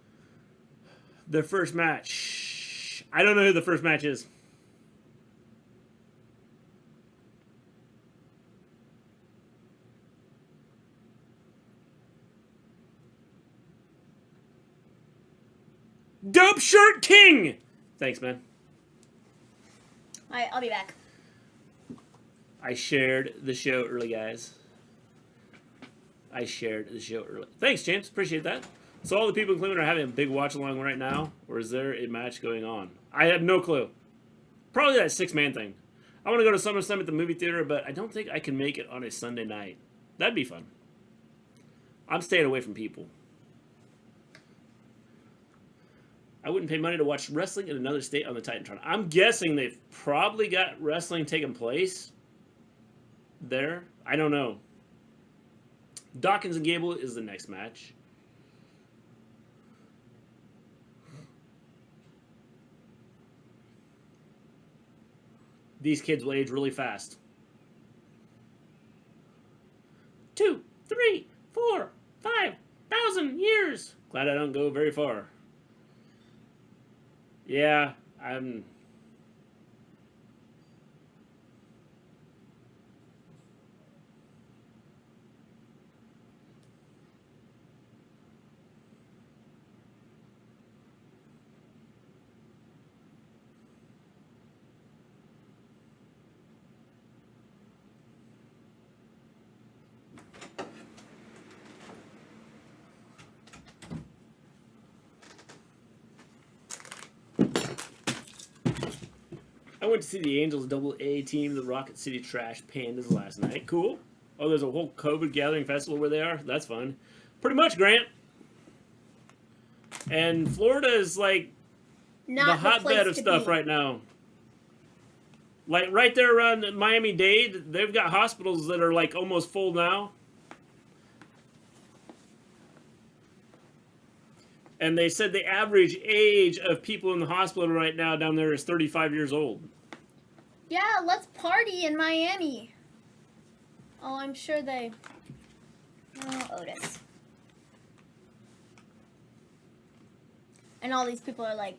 Their first match. I don't know who the first match is. Dope Shirt King! Thanks, man. Alright, I'll be back. I shared the show early, guys. I shared the show early. Thanks, James. Appreciate that. So all the people in Cleveland are having a big watch-along right now? Or is there a match going on? I have no clue. Probably that 6-man thing. I want to go to SummerSlam at the movie theater, but I don't think I can make it on a Sunday night. That'd be fun. I'm staying away from people. I wouldn't pay money to watch wrestling in another state on the Titantron. I'm guessing they've probably got wrestling taking place there. I don't know. Dawkins and Gable is the next match. These kids will age really fast. 2, 3, 4, 5,000 years. Glad I don't go very far. Yeah, I went to see the Angels AA team, the Rocket City Trash Pandas last night. Cool. Oh, there's a whole COVID gathering festival where they are? That's fun. Pretty much, Grant. And Florida is like Not the hotbed of stuff right now. Like right there around Miami-Dade, they've got hospitals that are like almost full now. And they said the average age of people in the hospital right now down there is 35 years old. Yeah, let's party in Miami. Oh, I'm sure they... Oh, Otis. And all these people are like,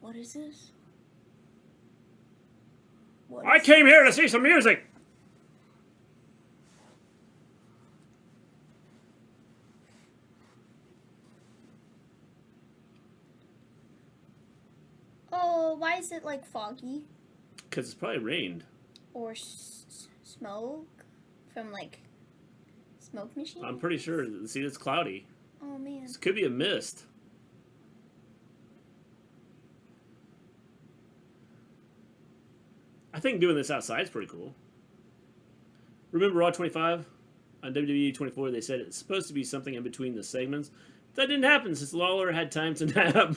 what is this? What I came here to see some music. Oh, why is it like foggy? Because it's probably rained. Or smoke from like smoke machine? I'm pretty sure. See, it's cloudy. Oh man. This could be a mist. I think doing this outside is pretty cool. Remember Raw 25? On WWE 24, they said it's supposed to be something in between the segments. That didn't happen since Lawler had time to nap.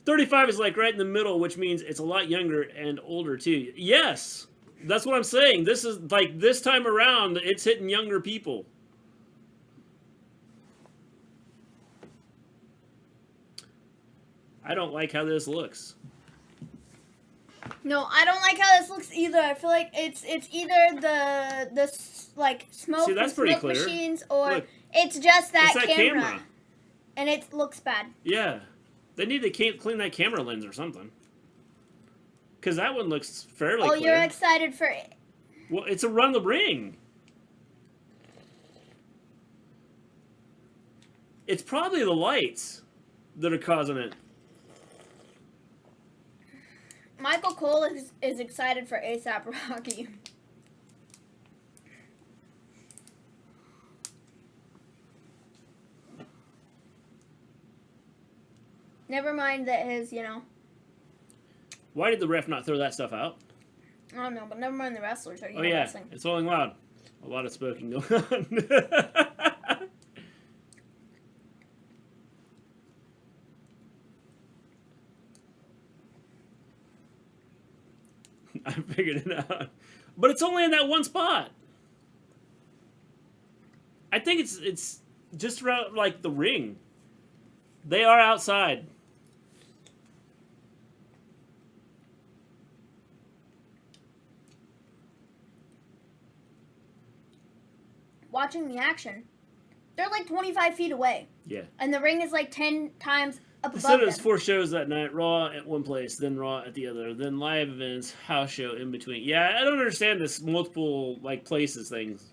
35 is like right in the middle, which means it's a lot younger and older too. Yes, that's what I'm saying. This is like this time around, it's hitting younger people. I don't like how this looks. No, I don't like how this looks either. I feel like it's either the like smoke, See, that's from pretty smoke clear. machines, or Look, it's just that, it's that camera. and it looks bad. Yeah, they need to clean that camera lens or something. Because that one looks fairly clear. You're excited for it. Well, it's around the ring. It's probably the lights that are causing it. Michael Cole is excited for ASAP Rocky. Never mind that his, Why did the ref not throw that stuff out? I don't know, but never mind the wrestlers. Are you Oh yeah, wrestling? it's rolling loud. A lot of smoking going on. I figured it out. But it's only in that one spot. I think it's just around like the ring. They are outside. Watching the action, they're like 25 feet away. Yeah. And the ring is like 10 times up They above said it was them. 4 shows that night. Raw at one place, then Raw at the other, then live events, house show in between. Yeah, I don't understand this multiple like places things.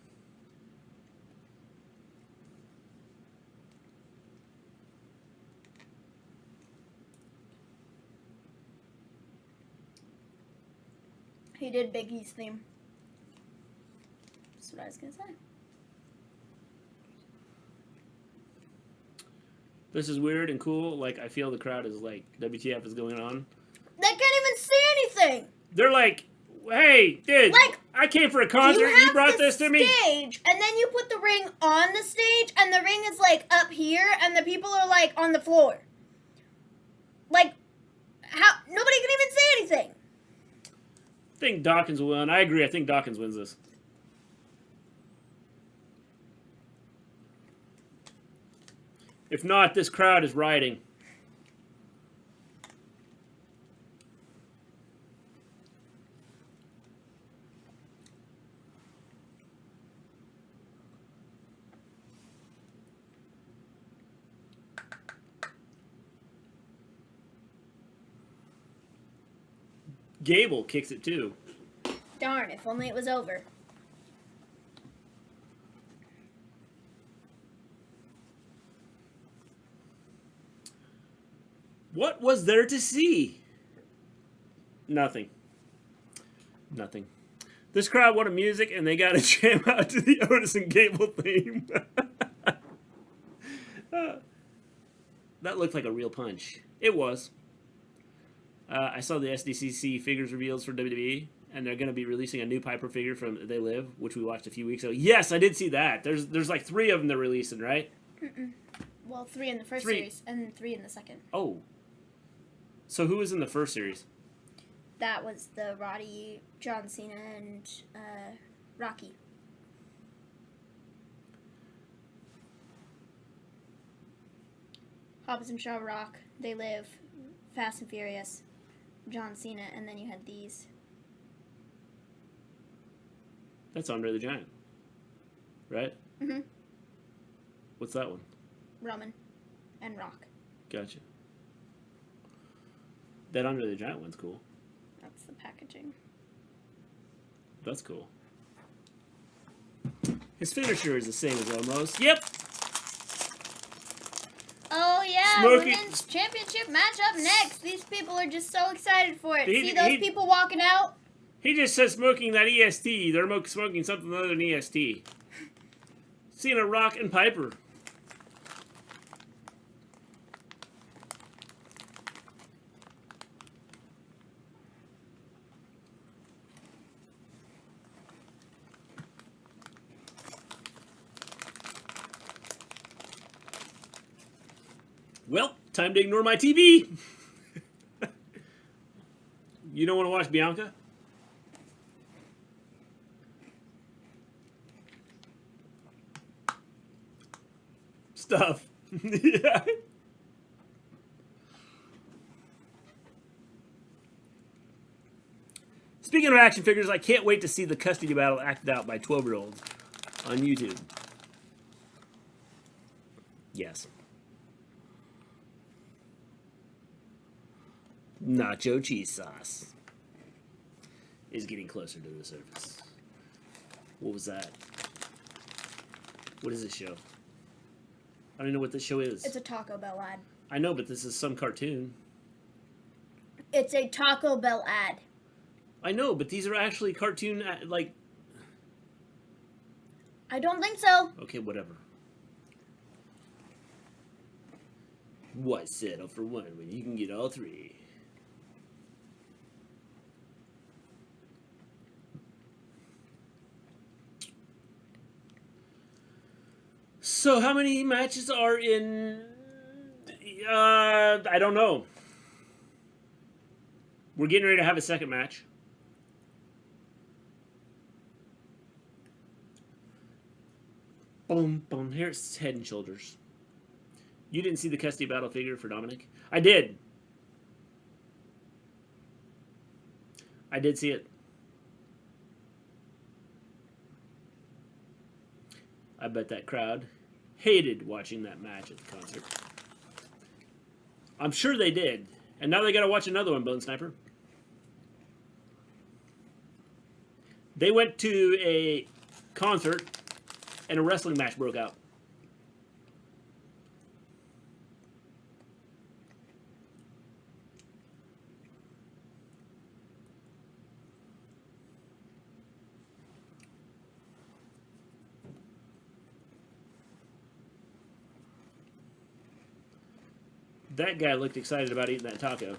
He did Big E's theme. That's what I was going to say. This is weird and cool. Like, I feel the crowd is like, WTF is going on. They can't even see anything. They're like, hey, dude, Like, I came for a concert. You brought this to me. Stage, and then you put the ring on the stage, and the ring is like up here, and the people are like on the floor. Like, how? Nobody can even see anything. I think Dawkins will win. I agree. I think Dawkins wins this. If not, this crowd is rioting. Gable kicks it too. Darn, if only it was over. What was there to see? Nothing. Nothing. This crowd wanted music, and they got to jam out to the Otis and Gable theme. That looked like a real punch. It was. I saw the SDCC figures reveals for WWE, and they're going to be releasing a new Piper figure from They Live, which we watched a few weeks ago. Yes, I did see that. There's like 3 of them they're releasing, right? Well, 3 in the first series and 3 in the second. Oh. So who was in the first series? That was the Roddy, John Cena, and Rocky. Hobbs and Shaw Rock, They Live, Fast and Furious, John Cena, and then you had these. That's Andre the Giant, right? Mm-hmm. What's that one? Roman and Rock. Gotcha. That Andre the Giant one's cool. That's the packaging. That's cool. His finisher is the same as Omos. Yep. Oh yeah, Smokey. Women's Championship matchup next. These people are just so excited for it. He- See those he- people walking out? He just says smoking that EST. They're smoking something other than EST. Cena, Rock, and Piper. Well, time to ignore my TV. You don't want to watch Bianca? Stuff. Yeah. Speaking of action figures, I can't wait to see the custody battle acted out by 12-year-olds on YouTube. Yes. Nacho cheese sauce is getting closer to the surface. What was that? What is this show? I don't even know what this show is. It's a Taco Bell ad. I know, but this is some cartoon. It's a Taco Bell ad. I know, but these are actually cartoon, like... I don't think so. Okay, whatever. Why settle for one when you can get all 3? So how many matches are in... I don't know. We're getting ready to have a second match. Boom, boom. Here's Head and Shoulders. You didn't see the custody battle figure for Dominic? I did. I did see it. I bet that crowd hated watching that match at the concert. I'm sure they did. And now they got to watch another one, Bone Sniper. They went to a concert and a wrestling match broke out. That guy looked excited about eating that taco.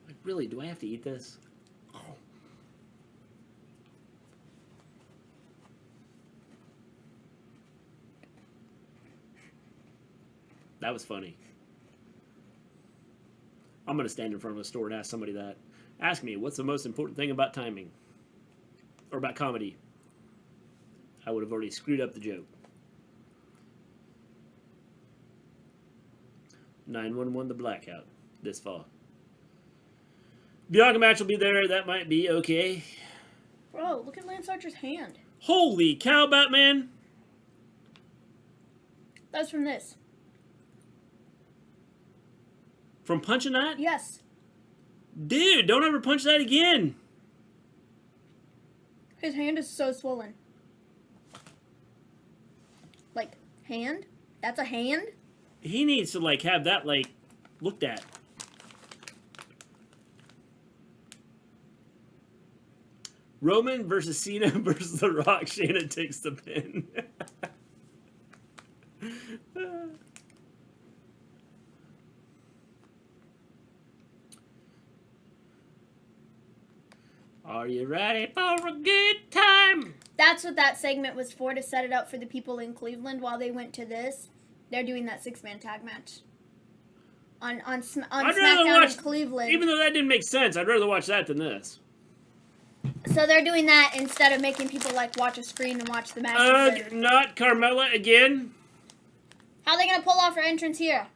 Like, really, do I have to eat this? Oh. That was funny. I'm going to stand in front of a store and ask somebody that. Ask me, what's the most important thing about timing? Or about comedy? I would have already screwed up the joke. 911 the Blackout this fall. Bianca match will be there. That might be okay. Bro, look at Lance Archer's hand. Holy cow, Batman! That's from this. From punching that? Yes. Dude, don't ever punch that again. His hand is so swollen. Like, hand? That's a hand? He needs to, like, have that, like, looked at. Roman versus Cena versus The Rock. Shayna takes the pin. Are you ready for a good time? That's what that segment was for, to set it up for the people in Cleveland while they went to this. They're doing that 6-man tag match. On SmackDown in Cleveland. Even though that didn't make sense, I'd rather watch that than this. So they're doing that instead of making people like watch a screen and watch the match. Not Carmella again. How are they going to pull off her entrance here?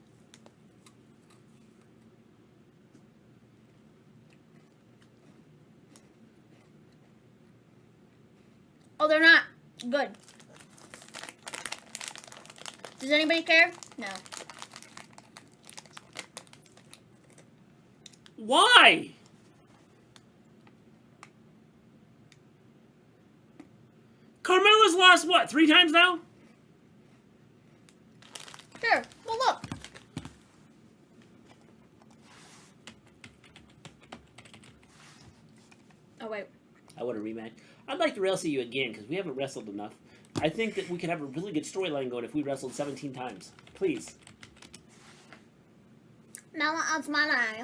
Oh, they're not. Good. Does anybody care? No. Why? Carmella's lost, what, 3 times now? Sure. Well, look. Oh, wait. I want a rematch. I'd like to wrestle you again, because we haven't wrestled enough. I think that we could have a really good storyline going if we wrestled 17 times. Please. No, that's my lie.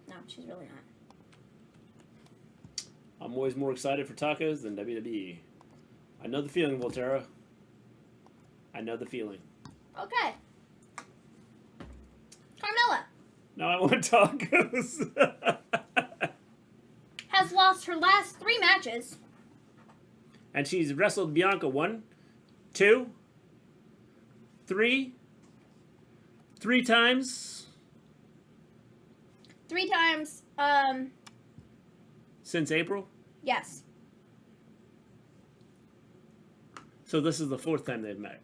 No, she's really not. I'm always more excited for tacos than WWE. I know the feeling, Volterra. I know the feeling. Okay. Carmella. Now I want tacos. Has lost her last 3 matches. And she's wrestled Bianca 1, 2, 3 times. 3 times, Since April? yes. So this is the 4th time they've met.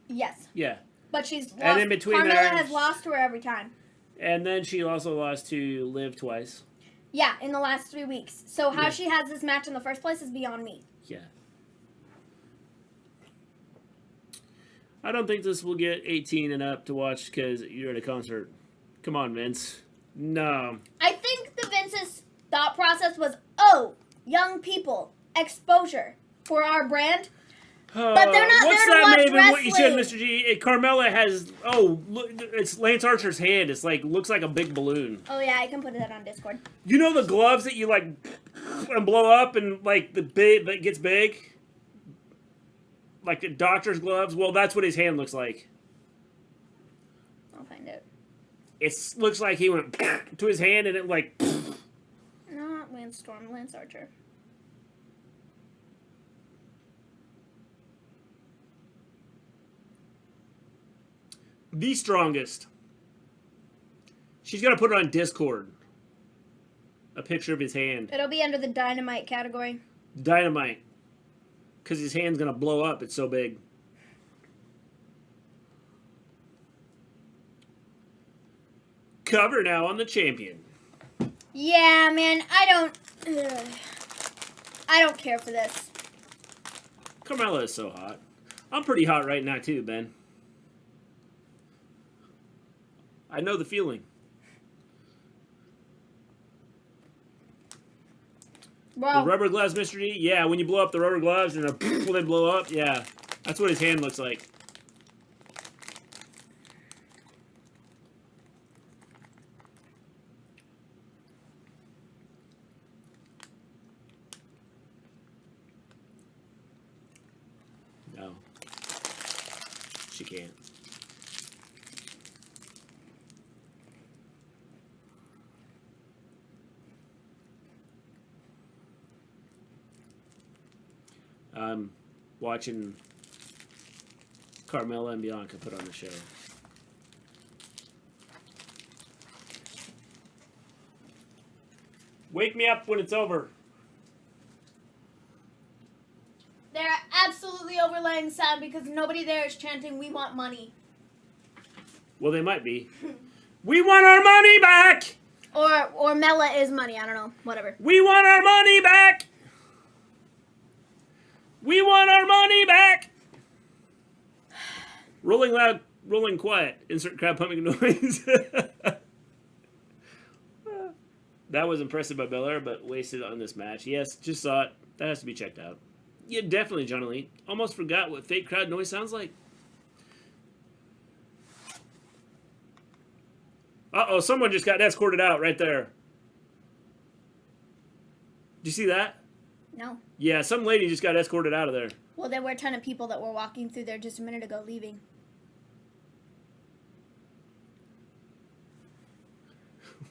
Yes. Yeah. But she's lost. And in between Carmella there- has lost to her every time. And then she also lost to Liv twice. Yeah, in the last 3 weeks. So how Yeah. she has this match in the first place is beyond me. Yeah. I don't think this will get 18 and up to watch because you're at a concert. Come on, Vince. No. I think the Vince's thought process was, oh, young people, exposure for our brand. But they're not What's there to that, watch Maven? What you said, wrestling. Mr. G? Carmella has. Oh, look, it's Lance Archer's hand. It's like looks like a big balloon. Oh yeah, I can put that on Discord. You know the gloves that you like and blow up and like the big that gets big, like the doctor's gloves. Well, that's what his hand looks like. I'll find it. It looks like he went to his hand and it like. Not Lance Storm, Lance Archer. The strongest. She's gonna put it on Discord. A picture of his hand. It'll be under the Dynamite category. Dynamite. Because his hand's gonna blow up. It's so big. Cover now on the champion. Yeah, man, I don't care for this. Carmella is so hot. I'm pretty hot right now too, Ben. I know the feeling. Bro, The rubber gloves, Mr. G? Yeah, when you blow up the rubber gloves and when they blow up, yeah. That's what his hand looks like. No. She can't. I'm watching Carmella and Bianca put on the show. Wake me up when it's over. they're absolutely overlaying sound because nobody there is chanting, "We want money." Well, they might be. We want our money back! Or Mela is money, I don't know, whatever. We want our money back! We want our money back! Rolling loud, rolling quiet. Insert crowd pumping noise. That was impressive by Belair, but wasted on this match. Yes, just saw it. That has to be checked out. Yeah, definitely, Johnny Lee. Almost forgot what fake crowd noise sounds like. Uh-oh, someone just got escorted out right there. Did you see that? No. Yeah, some lady just got escorted out of there. Well, there were a ton of people that were walking through there just a minute ago leaving.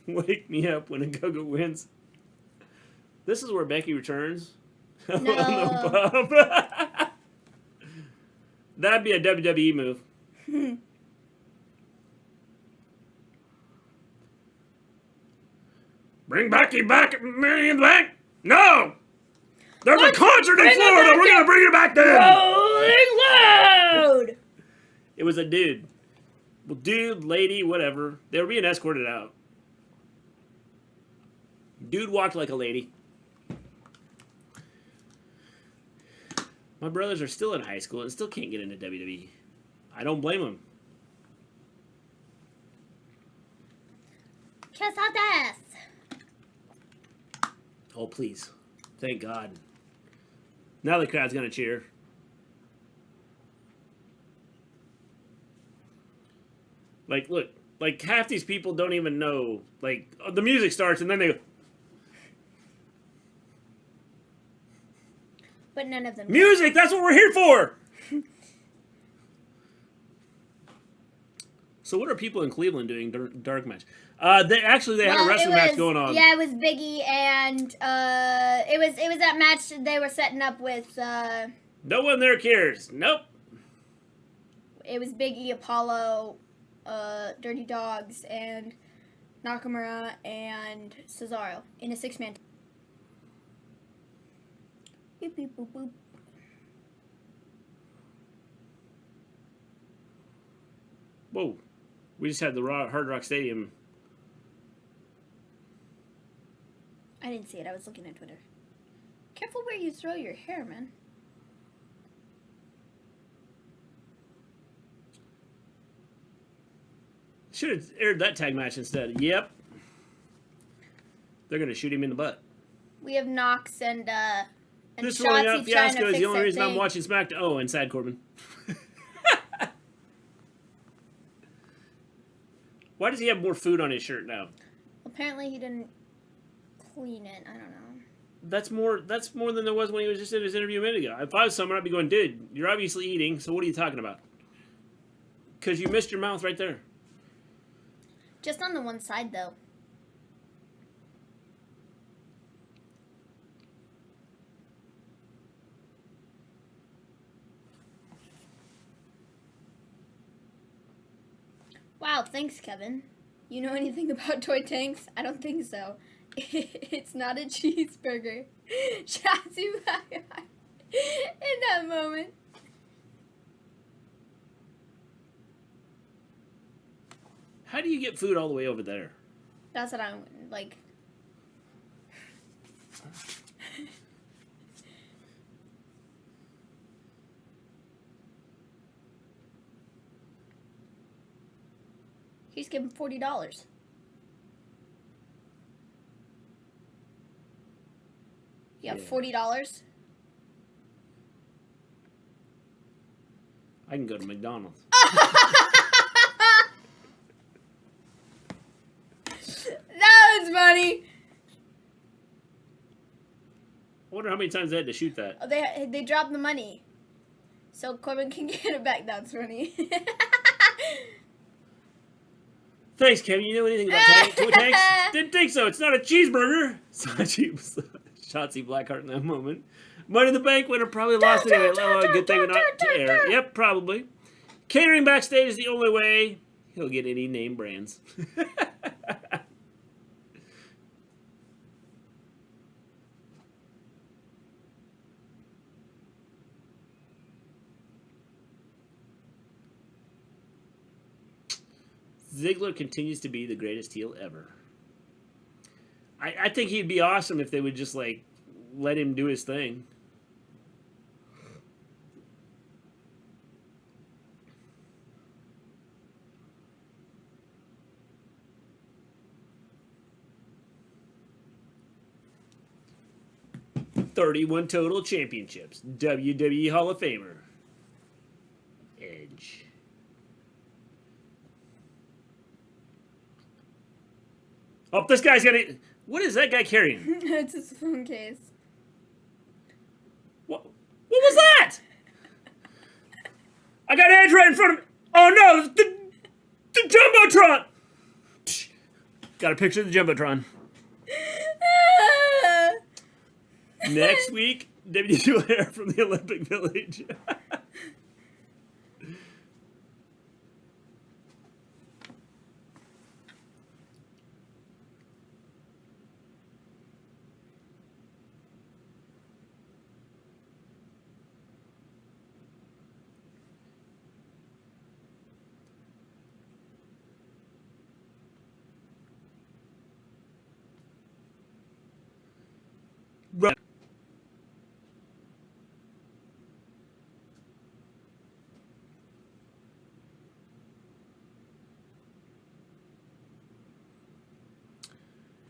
Wake me up when a go-go wins. This is where Becky returns. No. On the bump. That'd be a WWE move. Bring Becky back in the bank. No! There's a concert in Florida. We're going to bring it back then. Rolling Loud! It was a dude. Well, dude, lady, whatever. They were being escorted out. Dude walked like a lady. My brothers are still in high school and still can't get into WWE. I don't blame them. Kiss our ass. Oh, please. Thank God. Now the crowd's going to cheer. Like, look. Like, half these people don't even know. Like, the music starts and then they go... But none of them. Music! That's what we're here for! So what are people in Cleveland doing dark match? They had a wrestling match going on. Yeah, it was Biggie and it was that match they were setting up with No one there cares. Nope. It was Biggie, Apollo, Dirty Dogs, and Nakamura and Cesaro in a 6-man. Beep, beep, boop, boop. Whoa. We just had the Hard Rock Stadium. I didn't see it. I was looking at Twitter. Careful where you throw your hair, man. Should have aired that tag match instead. Yep. They're going to shoot him in the butt. We have Knox and this rolling out Shotzi fiasco is the only their reason I'm thing. watching Smackdown. Oh, and Sad Corbin. Why does he have more food on his shirt now? Apparently he didn't clean it. I don't know. That's more than there was when he was just in his interview a minute ago. If I was someone, I'd be going, dude, you're obviously eating, so what are you talking about? Because you missed your mouth right there. Just on the one side, though. Wow, thanks, Kevin. You know anything about toy tanks? I don't think so. It's not a cheeseburger. Shotzi in that moment. How do you get food all the way over there? That's what I'm like. He's given $40. You have $40? I can go to McDonald's. That was funny. I wonder how many times they had to shoot that. Oh, they dropped the money, so Corbin can get it back. That's funny. Thanks, Kevin. You know anything about toy tanks? Didn't think so. It's not a cheeseburger. Shotzi Blackheart in that moment. Money in the Bank winner probably lost it anyway. Good thing we're not to air. Yep, probably. Catering backstage is the only way he'll get any name brands. Ziggler continues to be the greatest heel ever. I think he'd be awesome if they would just, like, let him do his thing. "31 total championships. WWE Hall of Famer. Edge." Oh, this guy's got it. What is that guy carrying? It's his phone case. What was that? I got Edge right in front of me. Oh no, the Jumbotron. Got a picture of the Jumbotron. Next week, WWE hair from the Olympic Village.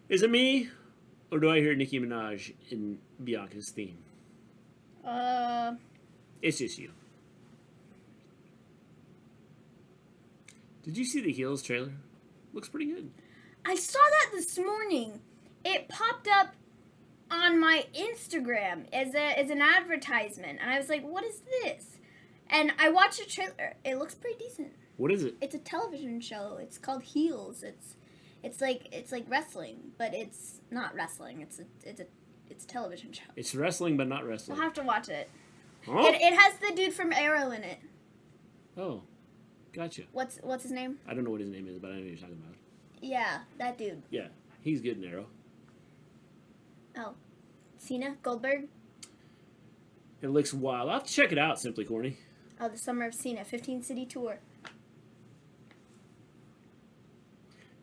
Is it me, or do I hear Nicki Minaj in Bianca's theme? It's just you. Did you see the Heels trailer? Looks pretty good. I saw that this morning. It popped up on my Instagram as an advertisement, and I was like, "What is this?" And I watched the trailer. It looks pretty decent. What is it? It's a television show. It's called Heels. It's like wrestling, but it's not wrestling. It's a television show. It's wrestling, but not wrestling. We'll have to watch it. Oh, It has the dude from Arrow in it. oh, gotcha. What's his name? I don't know what his name is, but I know what you're talking about. Yeah, that dude. Yeah, he's good in Arrow. Oh, Cena? Goldberg? It looks wild. I'll have to check it out, Simply Corny. Oh, the Summer of Cena, 15-city tour.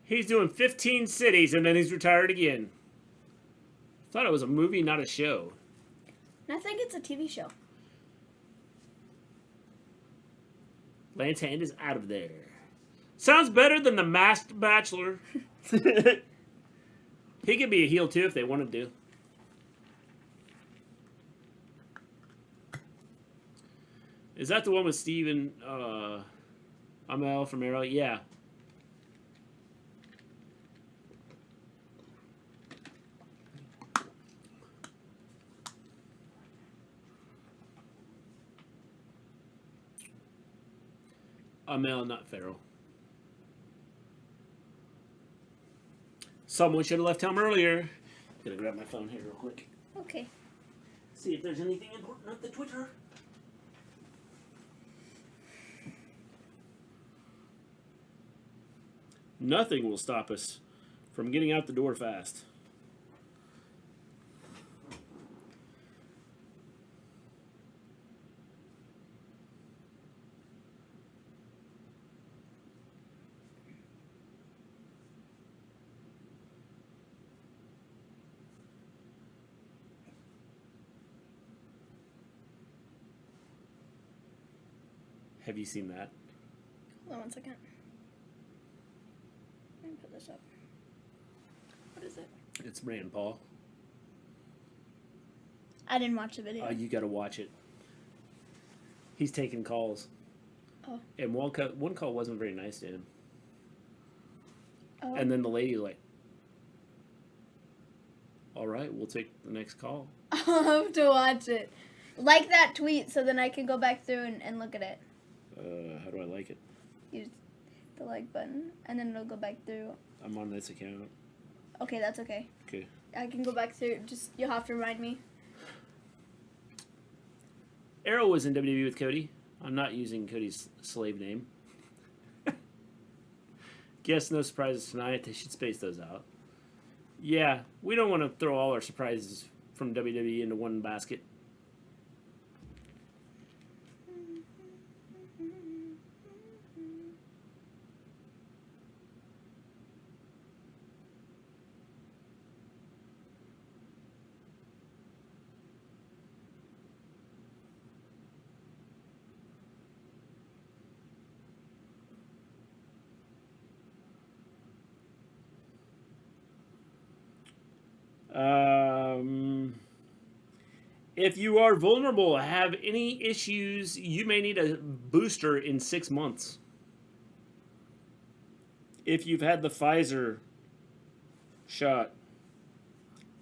He's doing 15 cities, and then he's retired again. Thought it was a movie, not a show. And I think it's a TV show. Lance Hand is out of there. Sounds better than the Masked Bachelor. He could be a heel, too, if they wanted to. Is that the one with Steven Amell from Arrow? Yeah. Amell, not Farrell. Someone should have left home earlier. Gonna grab my phone here real quick. Okay. See if there's anything important at the Twitter. Nothing will stop us from getting out the door fast. Have you seen that? Hold on one second. Let me put this up. What is it? It's Rand Paul. I didn't watch the video. You gotta watch it. He's taking calls. Oh. And one call wasn't very nice to him. Oh. And then the lady like, all right, we'll take the next call. I'll have to watch it. Like that tweet so then I can go back through and look at it. How do I like it? Use the like button and then it'll go back through. I'm on this account. Okay, that's okay. Okay. I can go back through. Just, you'll have to remind me. Arrow was in WWE with Cody. I'm not using Cody's slave name. Guess no surprises tonight. They should space those out. Yeah, we don't want to throw all our surprises from WWE into one basket. If you are vulnerable, have any issues, you may need a booster in 6 months. If you've had the Pfizer Shot.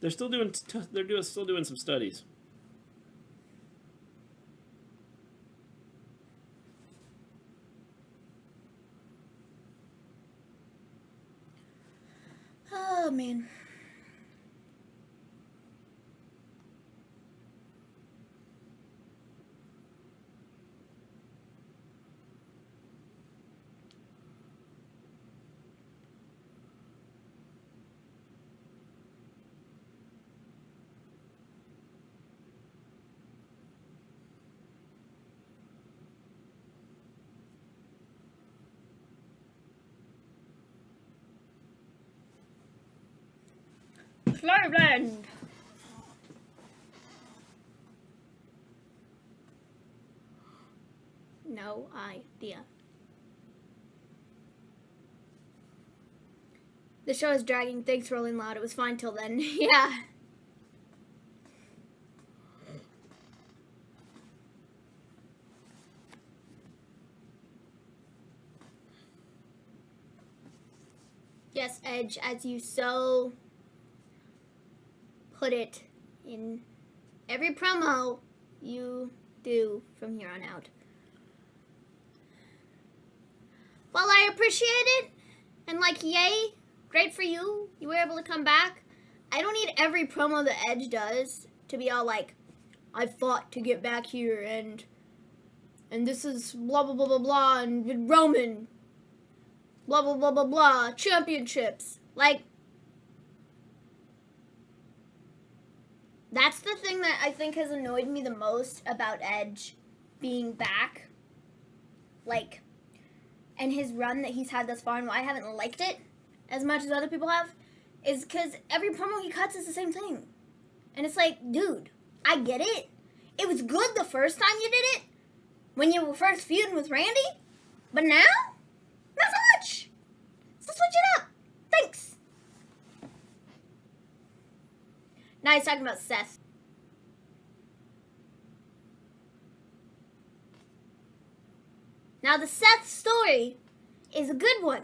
They're still doing. Still doing some studies. Oh man. Cleveland. No idea. The show is dragging. Thanks, Rolling Loud. It was fine till then. Yeah. Yes, Edge, as you so put it in every promo you do from here on out. Well, I appreciate it, and like, yay, great for you. You were able to come back. I don't need every promo that Edge does to be all like, I fought to get back here, and this is blah, blah, blah, blah, blah, and Roman, blah, blah, blah, blah, blah, championships. Like, that's the thing that I think has annoyed me the most about Edge being back. Like, and his run that he's had thus far, and why I haven't liked it as much as other people have, is because every promo he cuts is the same thing. And it's like, dude, I get it. It was good the first time you did it, when you were first feuding with Randy, but now, not so much. So switch it up. Thanks. Now he's talking about Seth. Now the Seth story is a good one.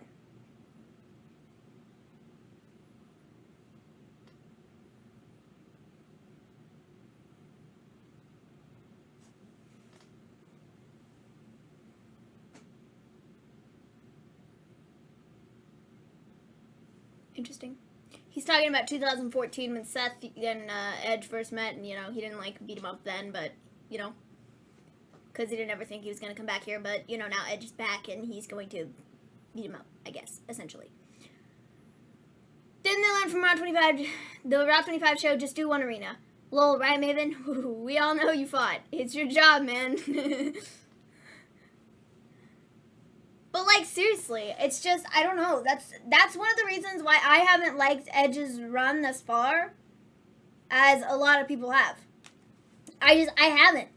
Interesting. He's talking about 2014 when Seth and Edge first met, and, you know, he didn't, like, beat him up then, but, you know, because he didn't ever think he was going to come back here, but, you know, now Edge is back, and he's going to beat him up, I guess, essentially. Didn't they learn from Raw 25, the Raw 25 show, just do one arena? Lol, right, Maven? We all know you fought. It's your job, man. But, like, seriously, it's just, I don't know. That's one of the reasons why I haven't liked Edge's run thus far, as a lot of people have. I haven't.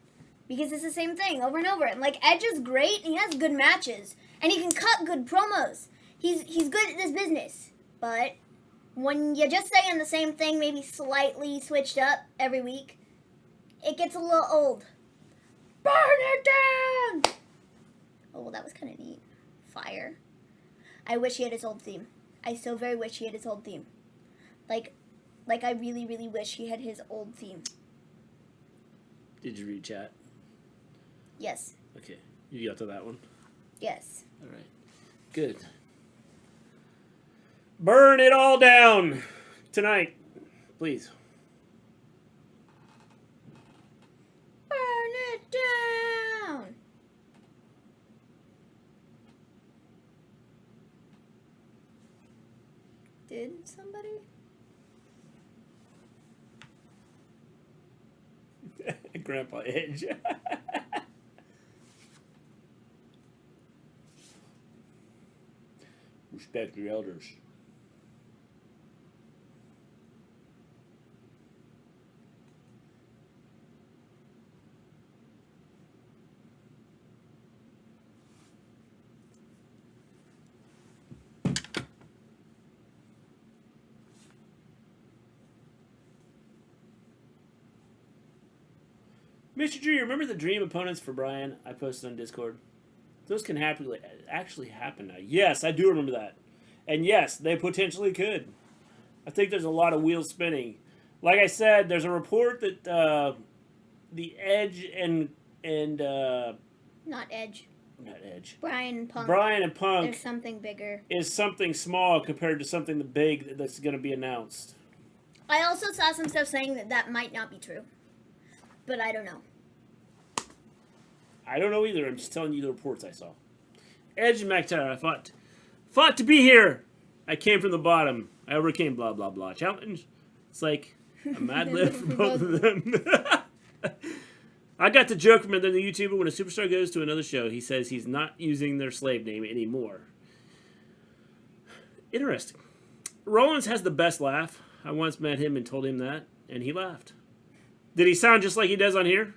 Because it's the same thing over and over. And, like, Edge is great, and he has good matches. And he can cut good promos. He's good at this business. But when you're just saying the same thing, maybe slightly switched up every week, it gets a little old. Burn it down! Oh, well, that was kind of neat. Fire. I wish he had his old theme. I so very wish he had his old theme. Like I really, really wish he had his old theme. Did you read chat? Yes. Okay. You got to that one? Yes. All right. Good. Burn it all down tonight, please. Burn it down. Did somebody? Grandpa Edge. Respect your elders. Mr. G, remember the dream opponents for Brian I posted on Discord? Those can actually happen now. Yes, I do remember that. And yes, they potentially could. I think there's a lot of wheels spinning. Like I said, there's a report that the Edge and not Edge. Not Edge. Brian and Punk. Brian and Punk. There's something bigger. Is something small compared to something big that's going to be announced. I also saw some stuff saying that that might not be true, but I don't know. I don't know either. I'm just telling you the reports I saw. Edge and McIntyre, I fought to be here. I came from the bottom. I overcame blah, blah, blah. Challenge. It's like a mad lib for both of them. I got the joke from another YouTuber. When a superstar goes to another show, he says he's not using their slave name anymore. Interesting. Rollins has the best laugh. I once met him and told him that, and he laughed. Did he sound just like he does on here?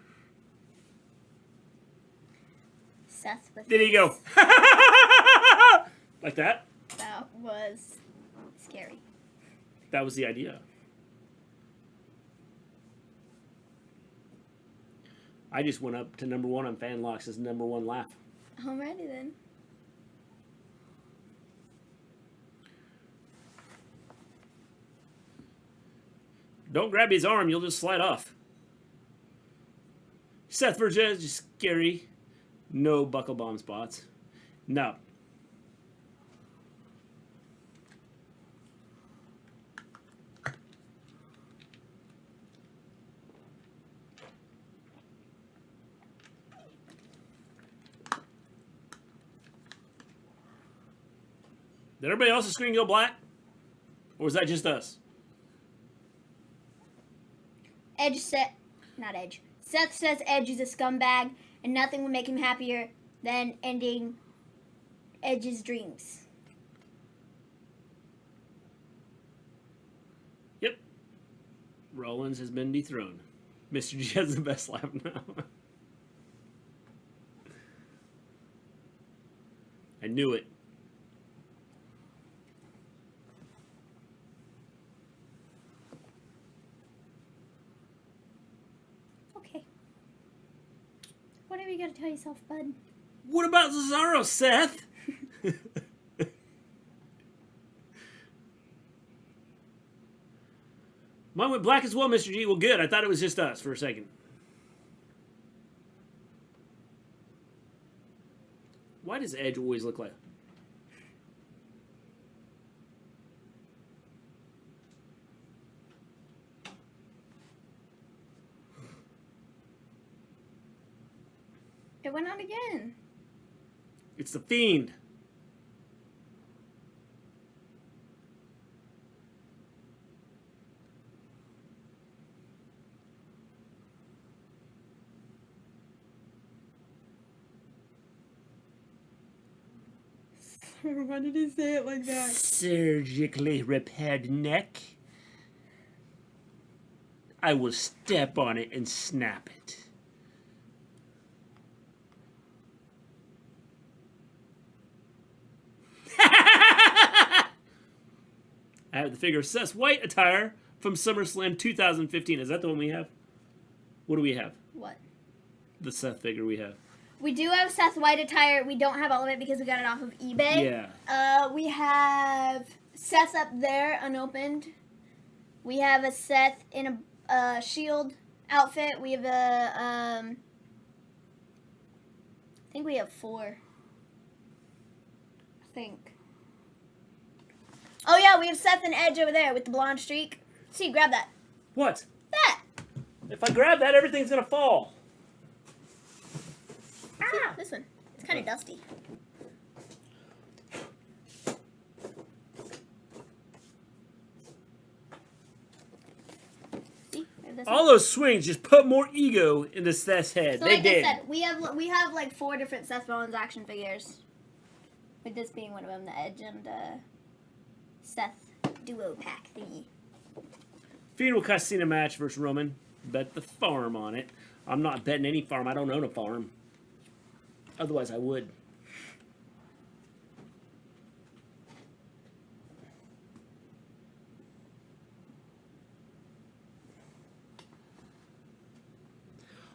Seth with Did he go? Like that? That was scary. That was the idea. I just went up to #1 on Fanlock's #1 laugh. Alrighty then. Don't grab his arm, you'll just slide off. Seth versus Edge is scary. No buckle bomb spots. No. Did everybody else's screen go black? Or was that just us? Seth says Edge is a scumbag, and nothing would make him happier than ending Edge's dreams. Yep. Rollins has been dethroned. Mr. G has the best laugh now. I knew it. Whatever you gotta tell yourself, bud. What about Cesaro, Seth? Mine went black as well, Mr. G. Well, good. I thought it was just us for a second. Why does Edge always look like... It went on again. It's the Fiend. Why did he say it like that? Surgically repaired neck. I will step on it and snap it. I have the figure of Seth's white attire from SummerSlam 2015. Is that the one we have? What do we have? What? The Seth figure we have. We do have Seth white attire. We don't have all of it because we got it off of eBay. Yeah. We have Seth up there, unopened. We have a Seth in a Shield outfit. We have a, I think we have 4. I think. Oh, yeah, we have Seth and Edge over there with the blonde streak. See, grab that. What? That. If I grab that, everything's going to fall. See, this one. It's kind of dusty. See? All those swings just put more ego into Seth's head. So They like did. I said, we have like 4 different Seth Rollins action figures. With this being one of them, the Edge and Seth duo pack thingy. Fiend will cut Cena match versus Roman. Bet the farm on it. I'm not betting any farm. I don't own a farm. Otherwise, I would.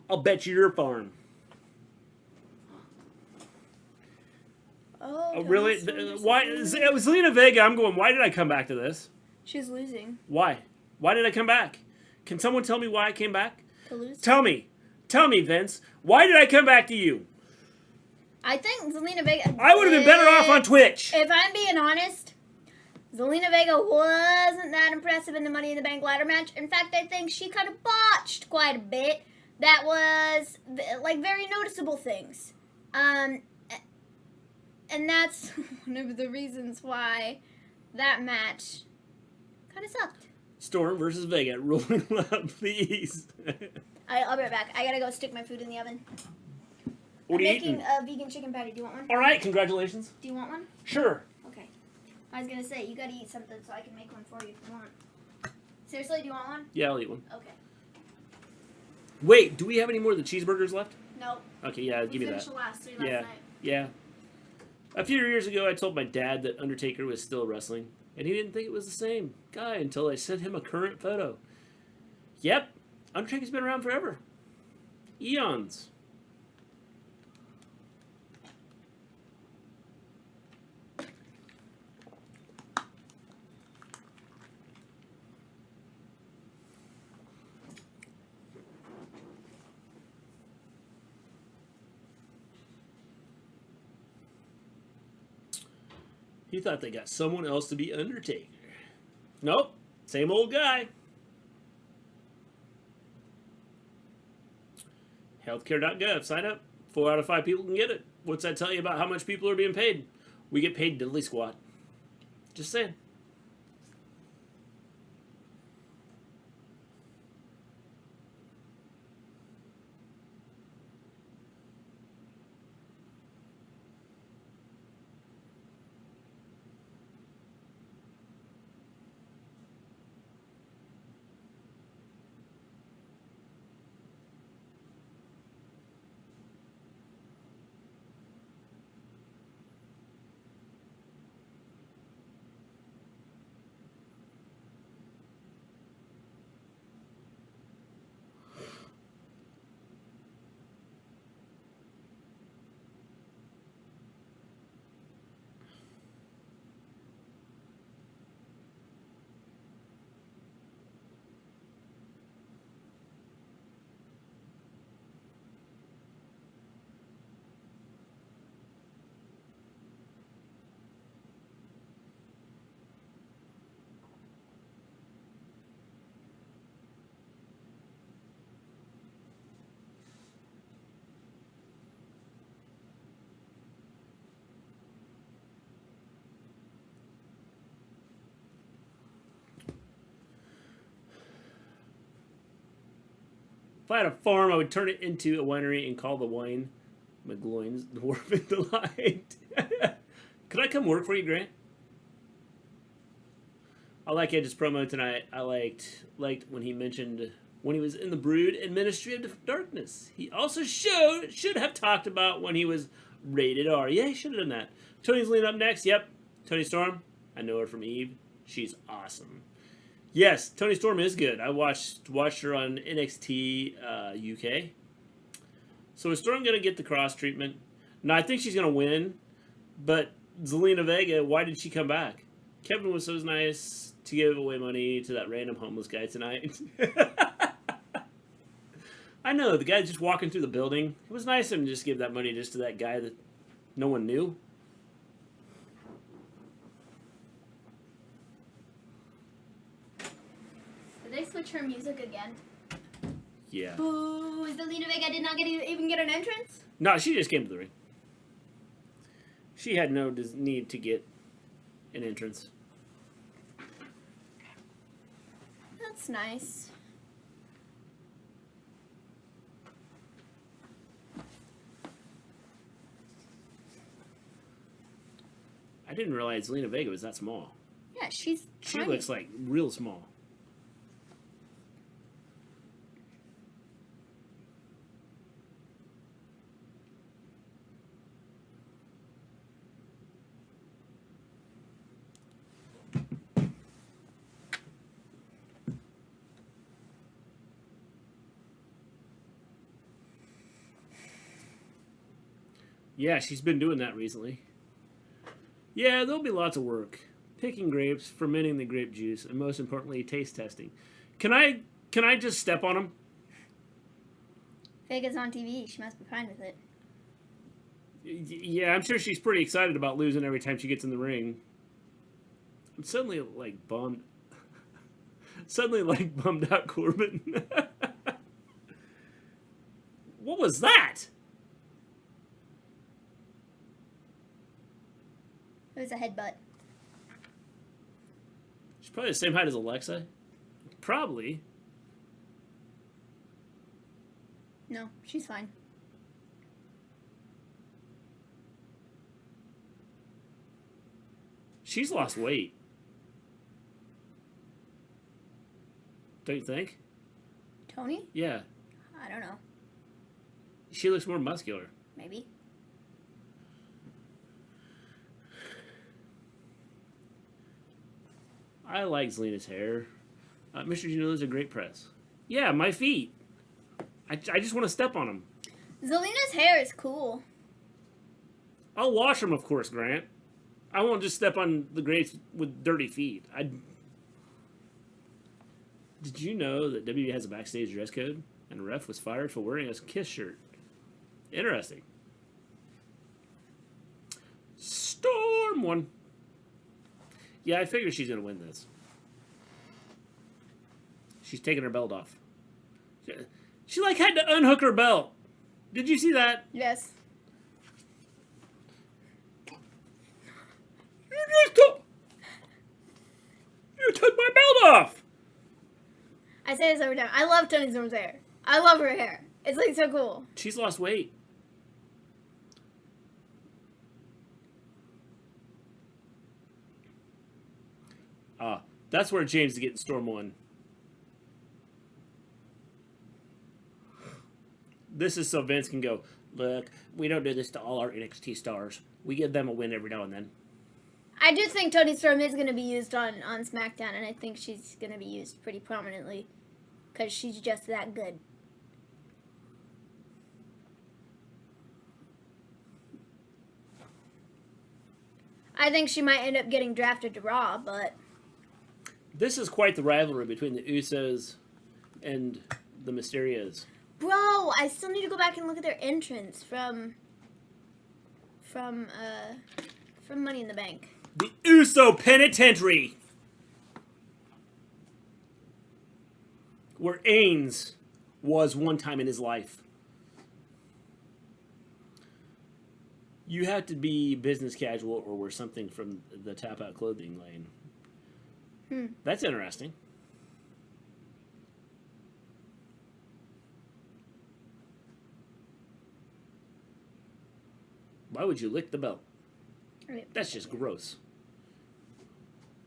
I'll bet you your farm. Oh, really? Why? It was Zelina Vega. I'm going, why did I come back to this? She's losing. Why? Why did I come back? Can someone tell me why I came back? To lose. Tell me, Vince. Why did I come back to you? I think Zelina Vega... I would have been better off on Twitch. If I'm being honest, Zelina Vega wasn't that impressive in the Money in the Bank ladder match. In fact, I think she kind of botched quite a bit. That was, like, very noticeable things. And that's one of the reasons why that match kind of sucked. Storm versus Vega, rolling up, please. I'll be right back. I gotta go stick my food in the oven. What are you making eating? a vegan chicken patty. Do you want one? All right, congratulations. Do you want one? Sure. Okay. I was gonna say, you gotta eat something so I can make one for you if you want. Seriously, do you want one? Yeah, I'll eat one. Okay. Wait, do we have any more of the cheeseburgers left? Nope. Okay, yeah, give me that. Finished the last 3 last Yeah, night. yeah. A few years ago, I told my dad that Undertaker was still wrestling, and he didn't think it was the same guy until I sent him a current photo. Yep, Undertaker's been around forever. Eons. He thought they got someone else to be Undertaker. Nope, same old guy. Healthcare.gov, sign up. 4 out of 5 people can get it. What's that tell you about how much people are being paid? We get paid diddly squat. Just saying. If I had a farm, I would turn it into a winery and call the wine McGloin's Dwarven Delight. Could I come work for you, Grant? I like Edge's promo tonight. I liked when he mentioned when he was in the Brood and Ministry of Darkness. He also should have talked about when he was rated R. Yeah, he should have done that. Tony's leading up next. Yep, Toni Storm. I know her from Eve. She's awesome. Yes, Toni Storm is good. I watched her on NXT UK. So is Storm going to get the cross treatment? No, I think she's going to win. But Zelina Vega, why did she come back? Kevin was so nice to give away money to that random homeless guy tonight. I know, the guy just walking through the building. It was nice of him to just give that money just to that guy that no one knew. Did they switch her music again? Yeah. Boo! Zelina Vega did not even get an entrance? No, she just came to the ring. She had no need to get an entrance. That's nice. I didn't realize Zelina Vega was that small. Yeah, she tiny. Looks like real small. Yeah, she's been doing that recently. Yeah, there'll be lots of work. picking grapes, fermenting the grape juice, and most importantly, taste testing. Can I just step on them? Vega's on TV. She must be fine with it. Yeah, I'm sure she's pretty excited about losing every time she gets in the ring. I'm suddenly like bummed. Suddenly like bummed out, Corbin. What was that? It was a headbutt. She's probably the same height as Alexa. Probably. No, she's fine. She's lost weight. Don't you think? Toni? Yeah. I don't know. She looks more muscular. Maybe. I like Zelina's hair. Mr. Gino's a great press. Yeah, my feet. I just want to step on them. Zelina's hair is cool. I'll wash them, of course, Grant. I won't just step on the grapes with dirty feet. Did you know that WWE has a backstage dress code? And a ref was fired for wearing a Kiss shirt. Interesting. Storm won. Yeah, I figure she's going to win this. She's taking her belt off. She like had to unhook her belt. Did you see that? Yes. You took my belt off. I say this every time. I love Toni Storm's hair. I love her hair. It's like so cool. She's lost weight. That's where James is getting Storm won. This is so Vince can go, look, we don't do this to all our NXT stars. We give them a win every now and then. I do think Toni Storm is going to be used on Smackdown, and I think she's going to be used pretty prominently because she's just that good. I think she might end up getting drafted to Raw, but... This is quite the rivalry between the Usos and the Mysterios. Bro, I still need to go back and look at their entrance from Money in the Bank. The Uso Penitentiary! Where Ains was one time in his life. You have to be business casual or wear something from the Tap Out clothing lane. That's interesting. Why would you lick the belt? That's just gross.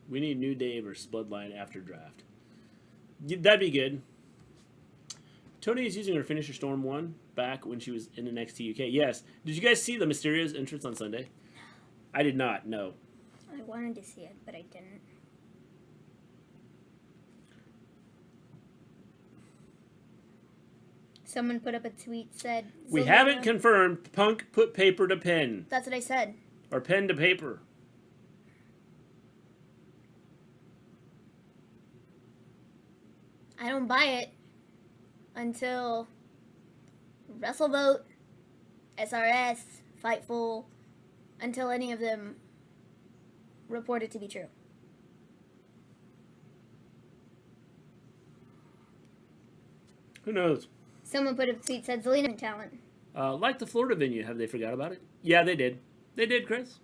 We need New Day versus Bloodline after draft. That'd be good. Toni is using her finisher Storm 1 back when she was in NXT UK. Yes. Did you guys see the Mysterios entrance on Sunday? No. I did not, no. I wanted to see it, but I didn't. Someone put up a tweet, said... We haven't confirmed Punk put paper to pen. That's what I said. Or pen to paper. I don't buy it until WrestleVote, SRS, Fightful, until any of them report it to be true. Who knows? Someone put a tweet, said Zelina talent. Like the Florida venue, have they forgot about it? Yeah, they did. They did, Chris.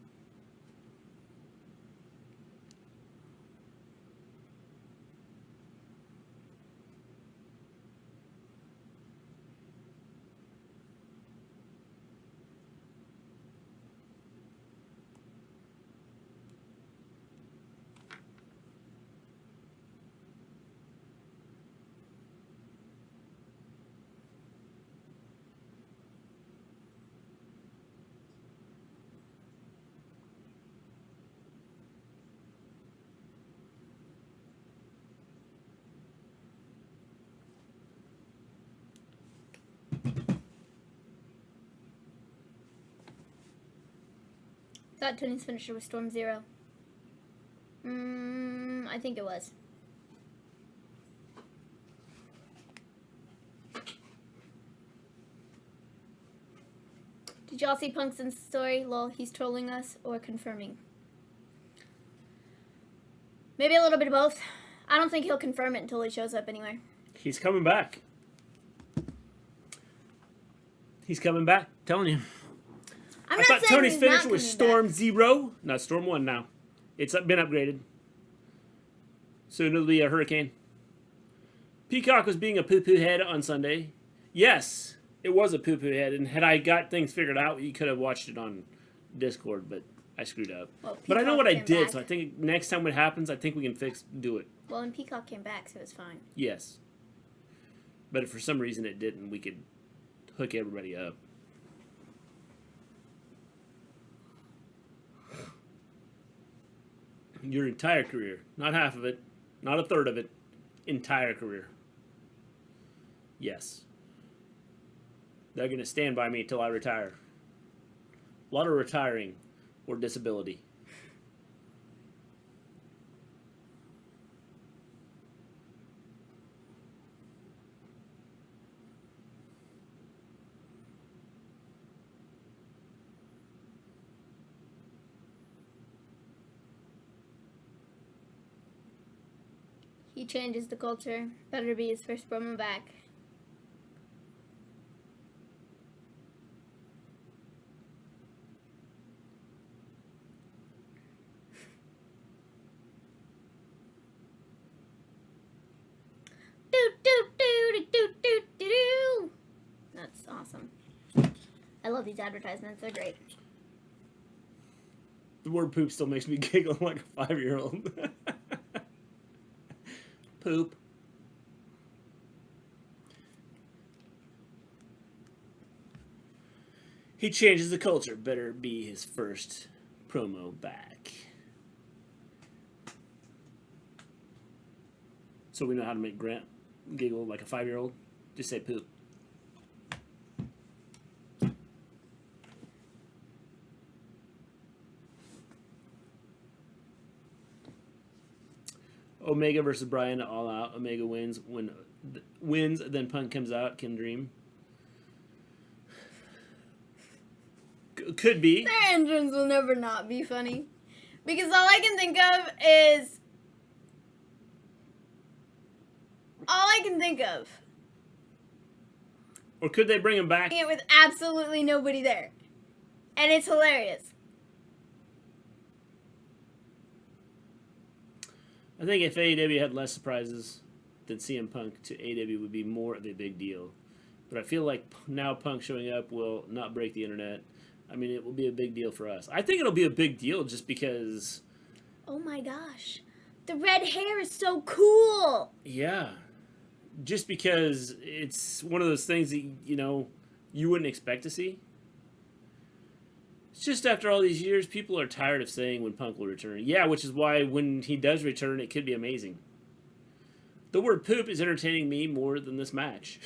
Thought Tony's finisher was Storm 0. I think it was. Did y'all see Punk's story? Lol, he's trolling us or confirming? Maybe a little bit of both. I don't think he'll confirm it until he shows up anywhere. He's coming back. He's coming back. Telling you. I thought Tony's finish was Storm 0. No, Storm 1 now. It's been upgraded. Soon it'll be a Hurricane. Peacock was being a poo-poo head on Sunday. Yes, it was a poo-poo head. And had I got things figured out, you could have watched it on Discord, but I screwed up. Well, but I know what I did, so I think next time it happens, I think we can do it. Well, and Peacock came back, so it's fine. Yes. But if for some reason it didn't, we could hook everybody up. Your entire career. Not half of it. Not a third of it. Entire career. Yes. They're going to stand by me till I retire. A lot of retiring or disability. He changes the culture. Better be his first promo back. That's awesome. I love these advertisements. They're great. The word poop still makes me giggle like a 5-year-old. Poop. He changes the culture. Better be his first promo back. So we know how to make Grant giggle like a 5-year-old. Just say poop. Omega versus Bryan All Out. Omega wins. Then Punk comes out. Can dream. Could be. Their entrance will never not be funny. Because all I can think of is... Or could they bring him back? It with absolutely nobody there. And it's hilarious. I think if AEW had less surprises than CM Punk to AEW would be more of a big deal. But I feel like now Punk showing up will not break the internet. I mean, it will be a big deal for us. I think it'll be a big deal just because... Oh my gosh. The red hair is so cool. Yeah. Just because it's one of those things that, you know, you wouldn't expect to see. It's just after all these years, people are tired of saying when Punk will return. Yeah, which is why when he does return, it could be amazing. The word poop is entertaining me more than this match.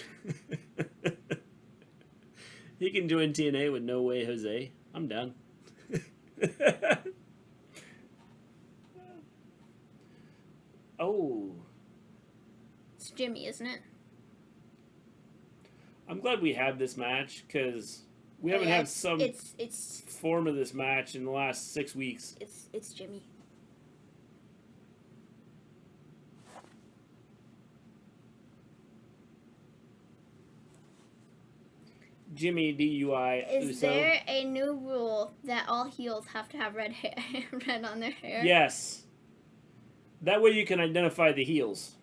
He can join TNA with No Way Jose. I'm down. Oh. It's Jimmy, isn't it? I'm glad we had this match, because we haven't had some form of this match in the last 6 weeks. It's Jimmy. Jimmy DUI. Is Uso. there a new rule that all heels have to have red hair, red on their hair? Yes. That way you can identify the heels.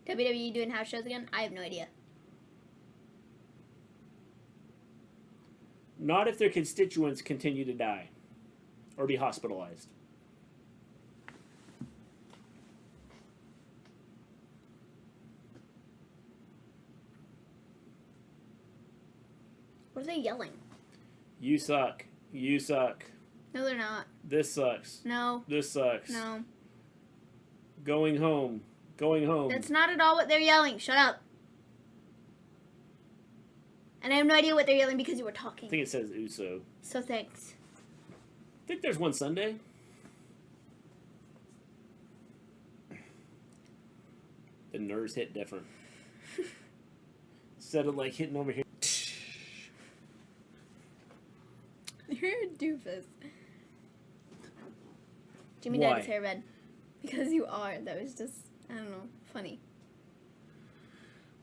WWE doing house shows again? I have no idea. Not if their constituents continue to die or be hospitalized. What are they yelling? You suck. You suck. No, they're not. This sucks. No. This sucks. No. Going home. Going home. That's not at all what they're yelling. Shut up. And I have no idea what they're yelling because you were talking. I think it says Uso. So thanks. I think there's one Sunday. them nerves hit different. Instead of like hitting over here. You're a doofus. Jimmy Why? dyed his hair red. Because you are. That was just, I don't know, funny.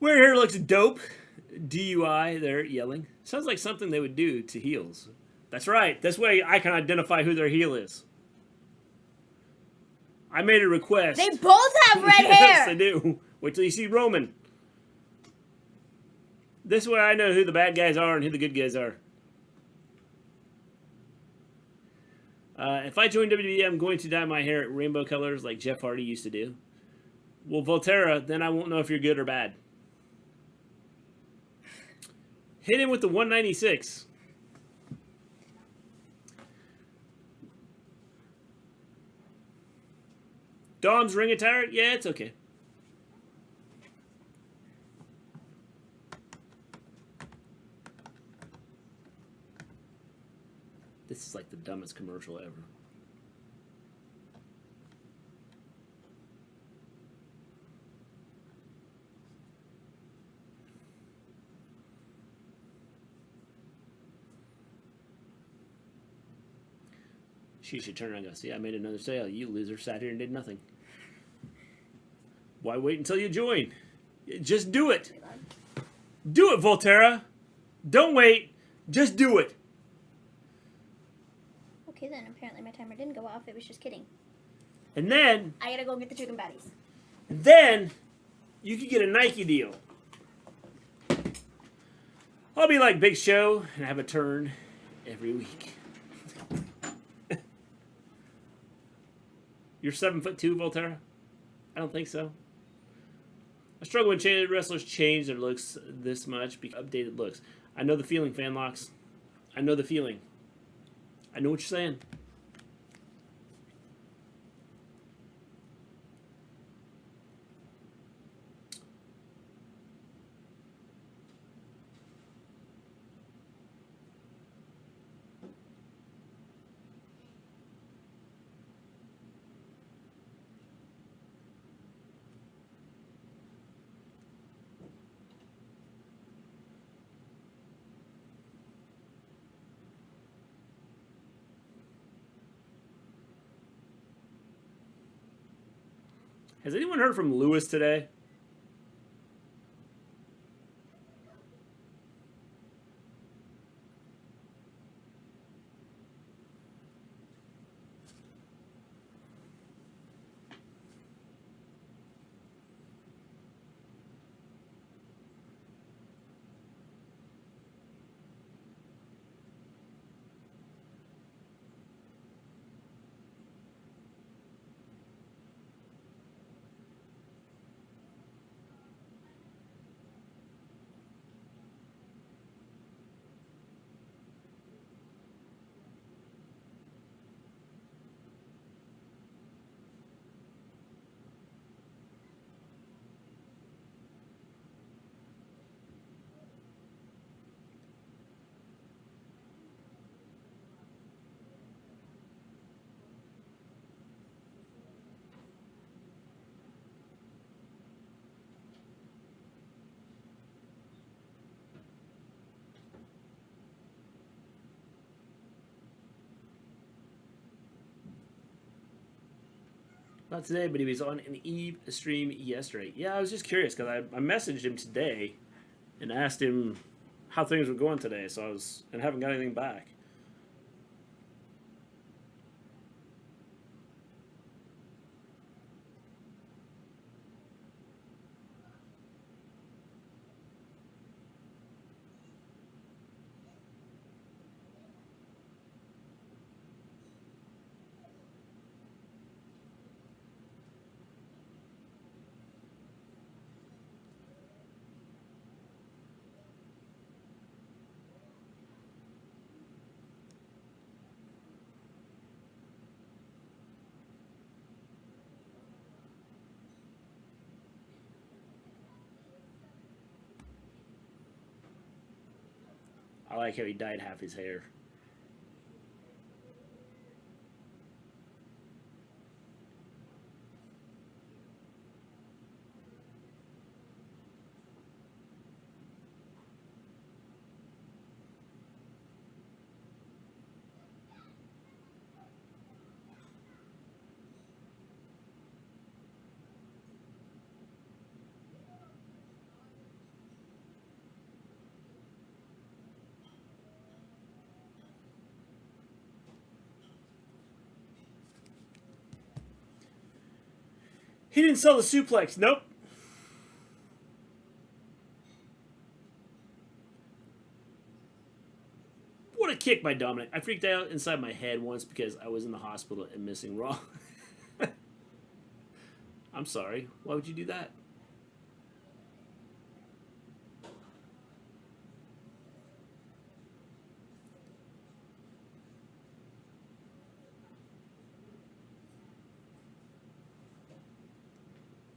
Wearing hair looks dope. DUI, they're yelling. Sounds like something they would do to heels. That's right. This way I can identify who their heel is. I made a request. They both have red Yes, hair! they do. Wait till you see Roman. This way I know who the bad guys are and who the good guys are. If I join WWE, I'm going to dye my hair rainbow colors like Jeff Hardy used to do. Well, Volterra, then I won't know if you're good or bad. Hit him with the 196. Dom's ring attire? Yeah, it's okay. This is like the dumbest commercial ever. She should turn around and go, see, I made another sale. You loser sat here and did nothing. Why wait until you join? Just do it. Do it, Volterra. Don't wait. Just do it. Okay then, apparently my timer didn't go off. It was just kidding. And then, I gotta go get the chicken patties. you could get a Nike deal. I'll be like Big Show and have a turn every week. You're 7'2", Volterra? I don't think so. I struggle when wrestlers change their looks this much because updated looks. I know the feeling, Fanlocks. I know the feeling. I know what you're saying. Has anyone heard from Lewis today? Not today, but he was on an Eve stream yesterday. Yeah, I was just curious because I messaged him today and asked him how things were going today. So and haven't got anything back. I like how he dyed half his hair. He didn't sell the suplex. Nope. What a kick by Dominic. I freaked out inside my head once because I was in the hospital and missing Raw. I'm sorry. Why would you do that?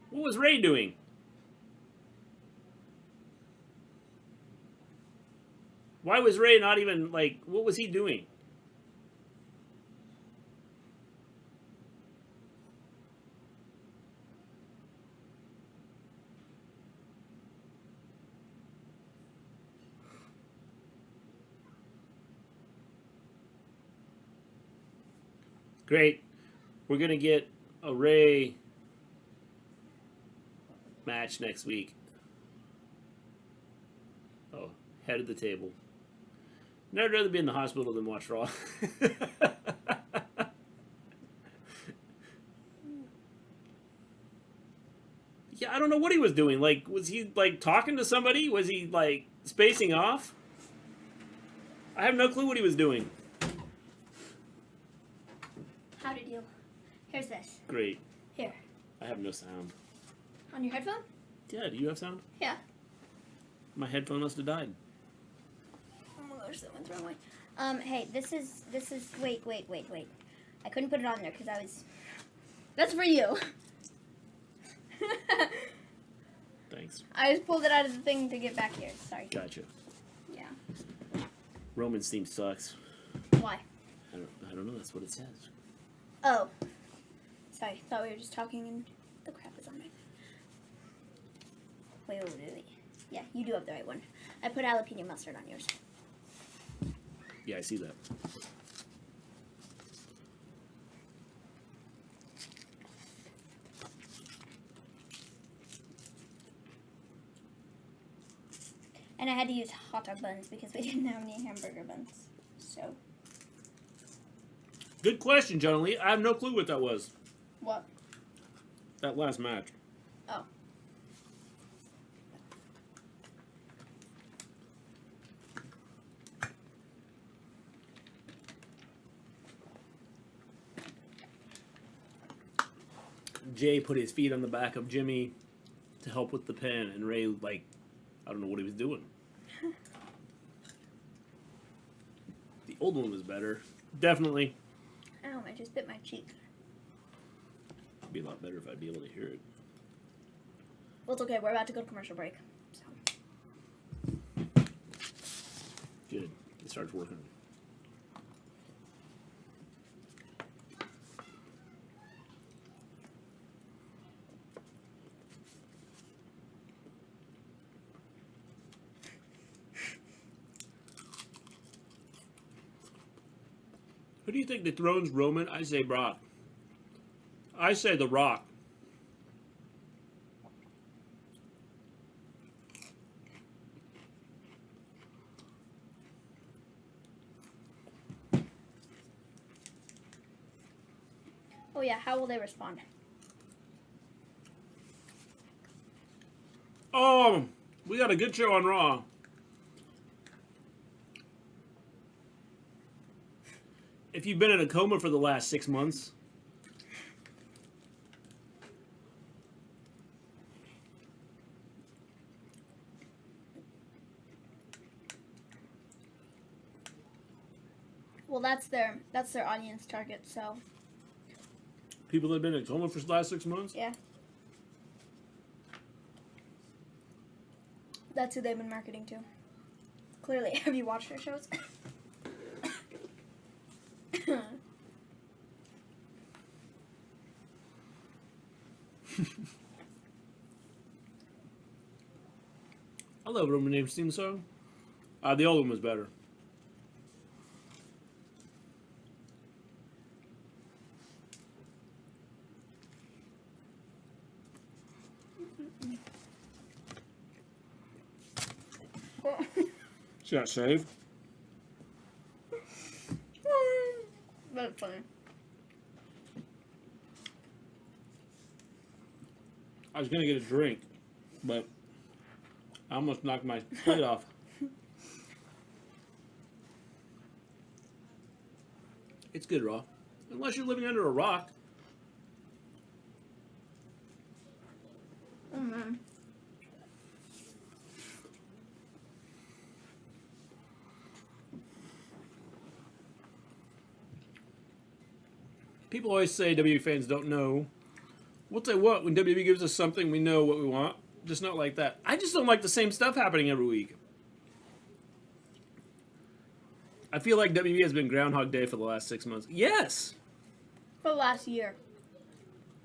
What was Ray doing? Why was Ray not even, like, what was he doing? Great. We're going to get a Ray match next week. Oh, head of the table. No, I'd rather be in the hospital than watch Raw. Yeah, I don't know what he was doing. Like, was he, like, talking to somebody? Was he, like, spacing off? I have no clue what he was doing. How did you? Here's this. Great. Here. I have no sound. On your headphone? Yeah, do you have sound? Yeah. My headphone must have died. Oh my gosh, that went the wrong way. Hey, this is, wait. I couldn't put it on there because I was, that's for you. Thanks. I just pulled it out of the thing to get back here. Sorry. Gotcha. Yeah. Roman's theme sucks. Why? I don't know. That's what it says. Oh. Sorry. Thought we were just talking and the crap is on my. Wait. Yeah, you do have the right one. I put jalapeno mustard on yours. Yeah, I see that. And I had to use hot dog buns because we didn't have any hamburger buns. So. Good question, John Lee. I have no clue what that was. What? That last match. Oh. Jay put his feet on the back of Jimmy to help with the pin, and Ray, like, I don't know what he was doing. The old one was better. Definitely. Ow, I just bit my cheek. It'd be a lot better if I'd be able to hear it. Well, it's okay. We're about to go to commercial break. So. Good. It starts working. Who do you think dethrones Roman? I say Brock. I say The Rock. Oh yeah, how will they respond? Oh, we got a good show on Raw. If you've been in a coma for the last 6 months, Well, that's their audience target. So. people that have been in a coma for the last 6 months, Yeah. That's who they've been marketing to. Clearly, have you watched their shows? I love Roman Reigns' theme song. The old one was better. She got saved. That's funny. I was going to get a drink, but I almost knocked my plate off. It's good, Raw. Unless you're living under a rock. Oh, man. People always say WWE fans don't know. We'll tell you what, when WWE gives us something, we know what we want. Just not like that. I just don't like the same stuff happening every week. I feel like WWE has been Groundhog Day for the last 6 months. Yes! For the last year.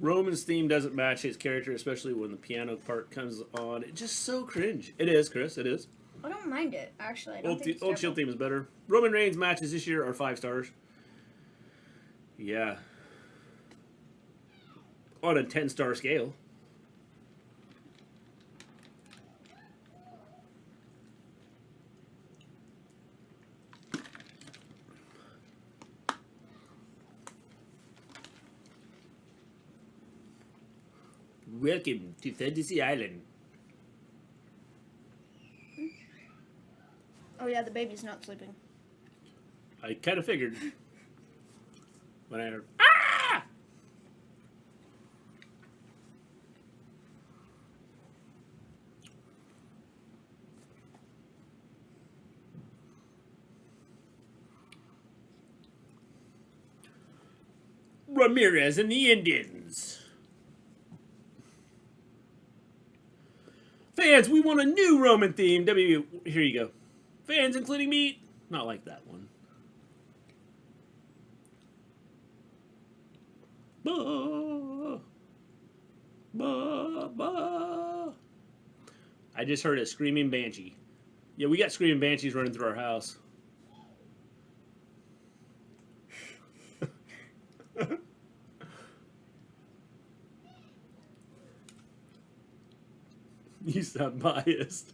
Roman's theme doesn't match his character, especially when the piano part comes on. It's just so cringe. It is, Chris. It is. I don't mind it, actually. I don't think it's Old Shield terrible. theme is better. Roman Reigns matches this year are 5 stars. Yeah. On a 10-star scale. Welcome to Fantasy Island. Oh, yeah, the baby's not sleeping. I kind of figured. When I heard, ah! Ramirez and the Indians. Fans, we want a new Roman theme. Here you go. Fans, including me, not like that one. Ba, ba, ba. I just heard a screaming banshee. Yeah, we got screaming banshees running through our house. You sound biased.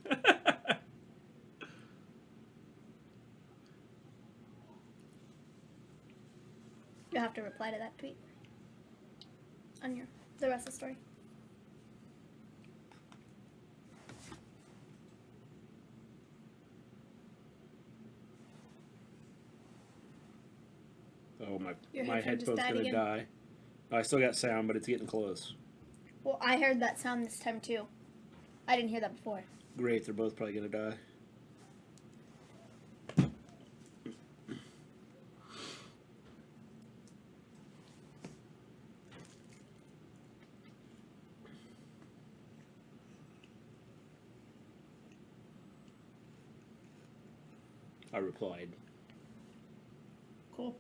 You'll have to reply to that tweet. On the Wrestle Story. Oh, Your my headphone just headphone's died gonna again? die. I still got sound, but it's getting close. Well, I heard that sound this time, too. I didn't hear that before. Great, they're both probably gonna die. I replied. Cool.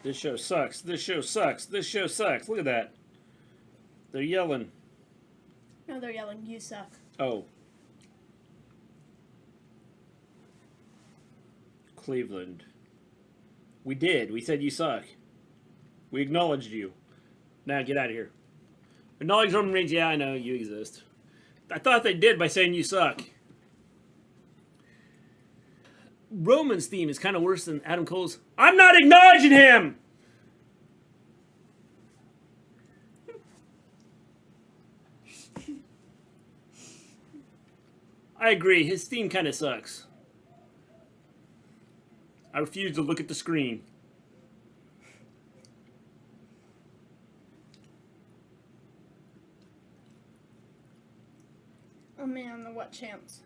This show sucks. This show sucks. This show sucks. Look at that. They're yelling. No, they're yelling, you suck. Oh. Cleveland. We did. We said you suck. We acknowledged you. Now get out of here. Acknowledge Roman Reigns. Yeah, I know. You exist. I thought they did by saying you suck. Roman's theme is kind of worse than Adam Cole's. I'm not acknowledging him! I agree. His theme kind of sucks. I refuse to look at the screen. Oh man, the what champs.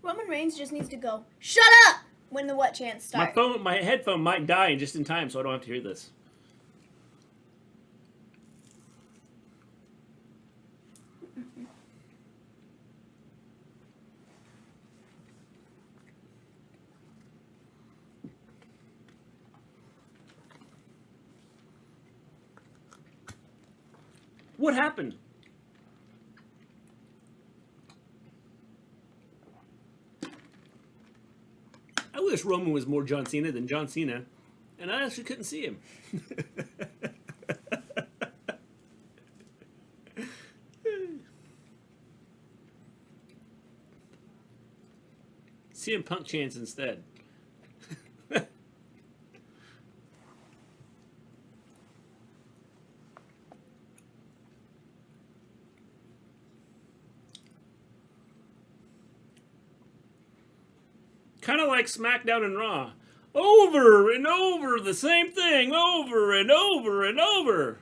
Roman Reigns just needs to go, shut up! When the what chants start. My headphone might die just in time, so I don't have to hear this. What happened? I wish Roman was more John Cena than John Cena, and I actually couldn't see him. CM Punk chants instead. Kind of like Smackdown and Raw. Over and over, the same thing, over and over and over.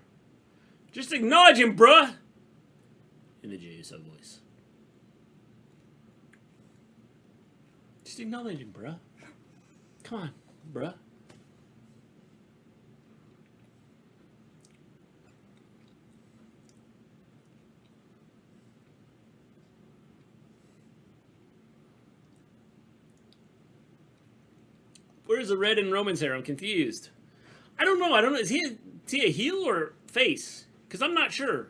Just acknowledge him, bruh. In the JSO voice. Just acknowledge him, bruh. Come on, bruh. Where's the red in Roman's hair? I'm confused. I don't know. Is he a heel or face? Because I'm not sure.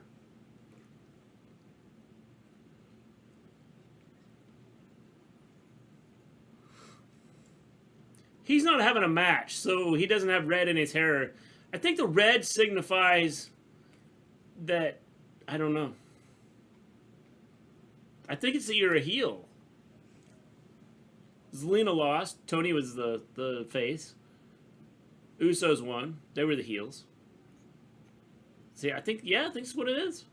He's not having a match, so he doesn't have red in his hair. I think the red signifies that, I don't know. I think it's that you're a heel. Zelina lost. Tony was the face. Usos won. They were the heels. See, I think that's what it is.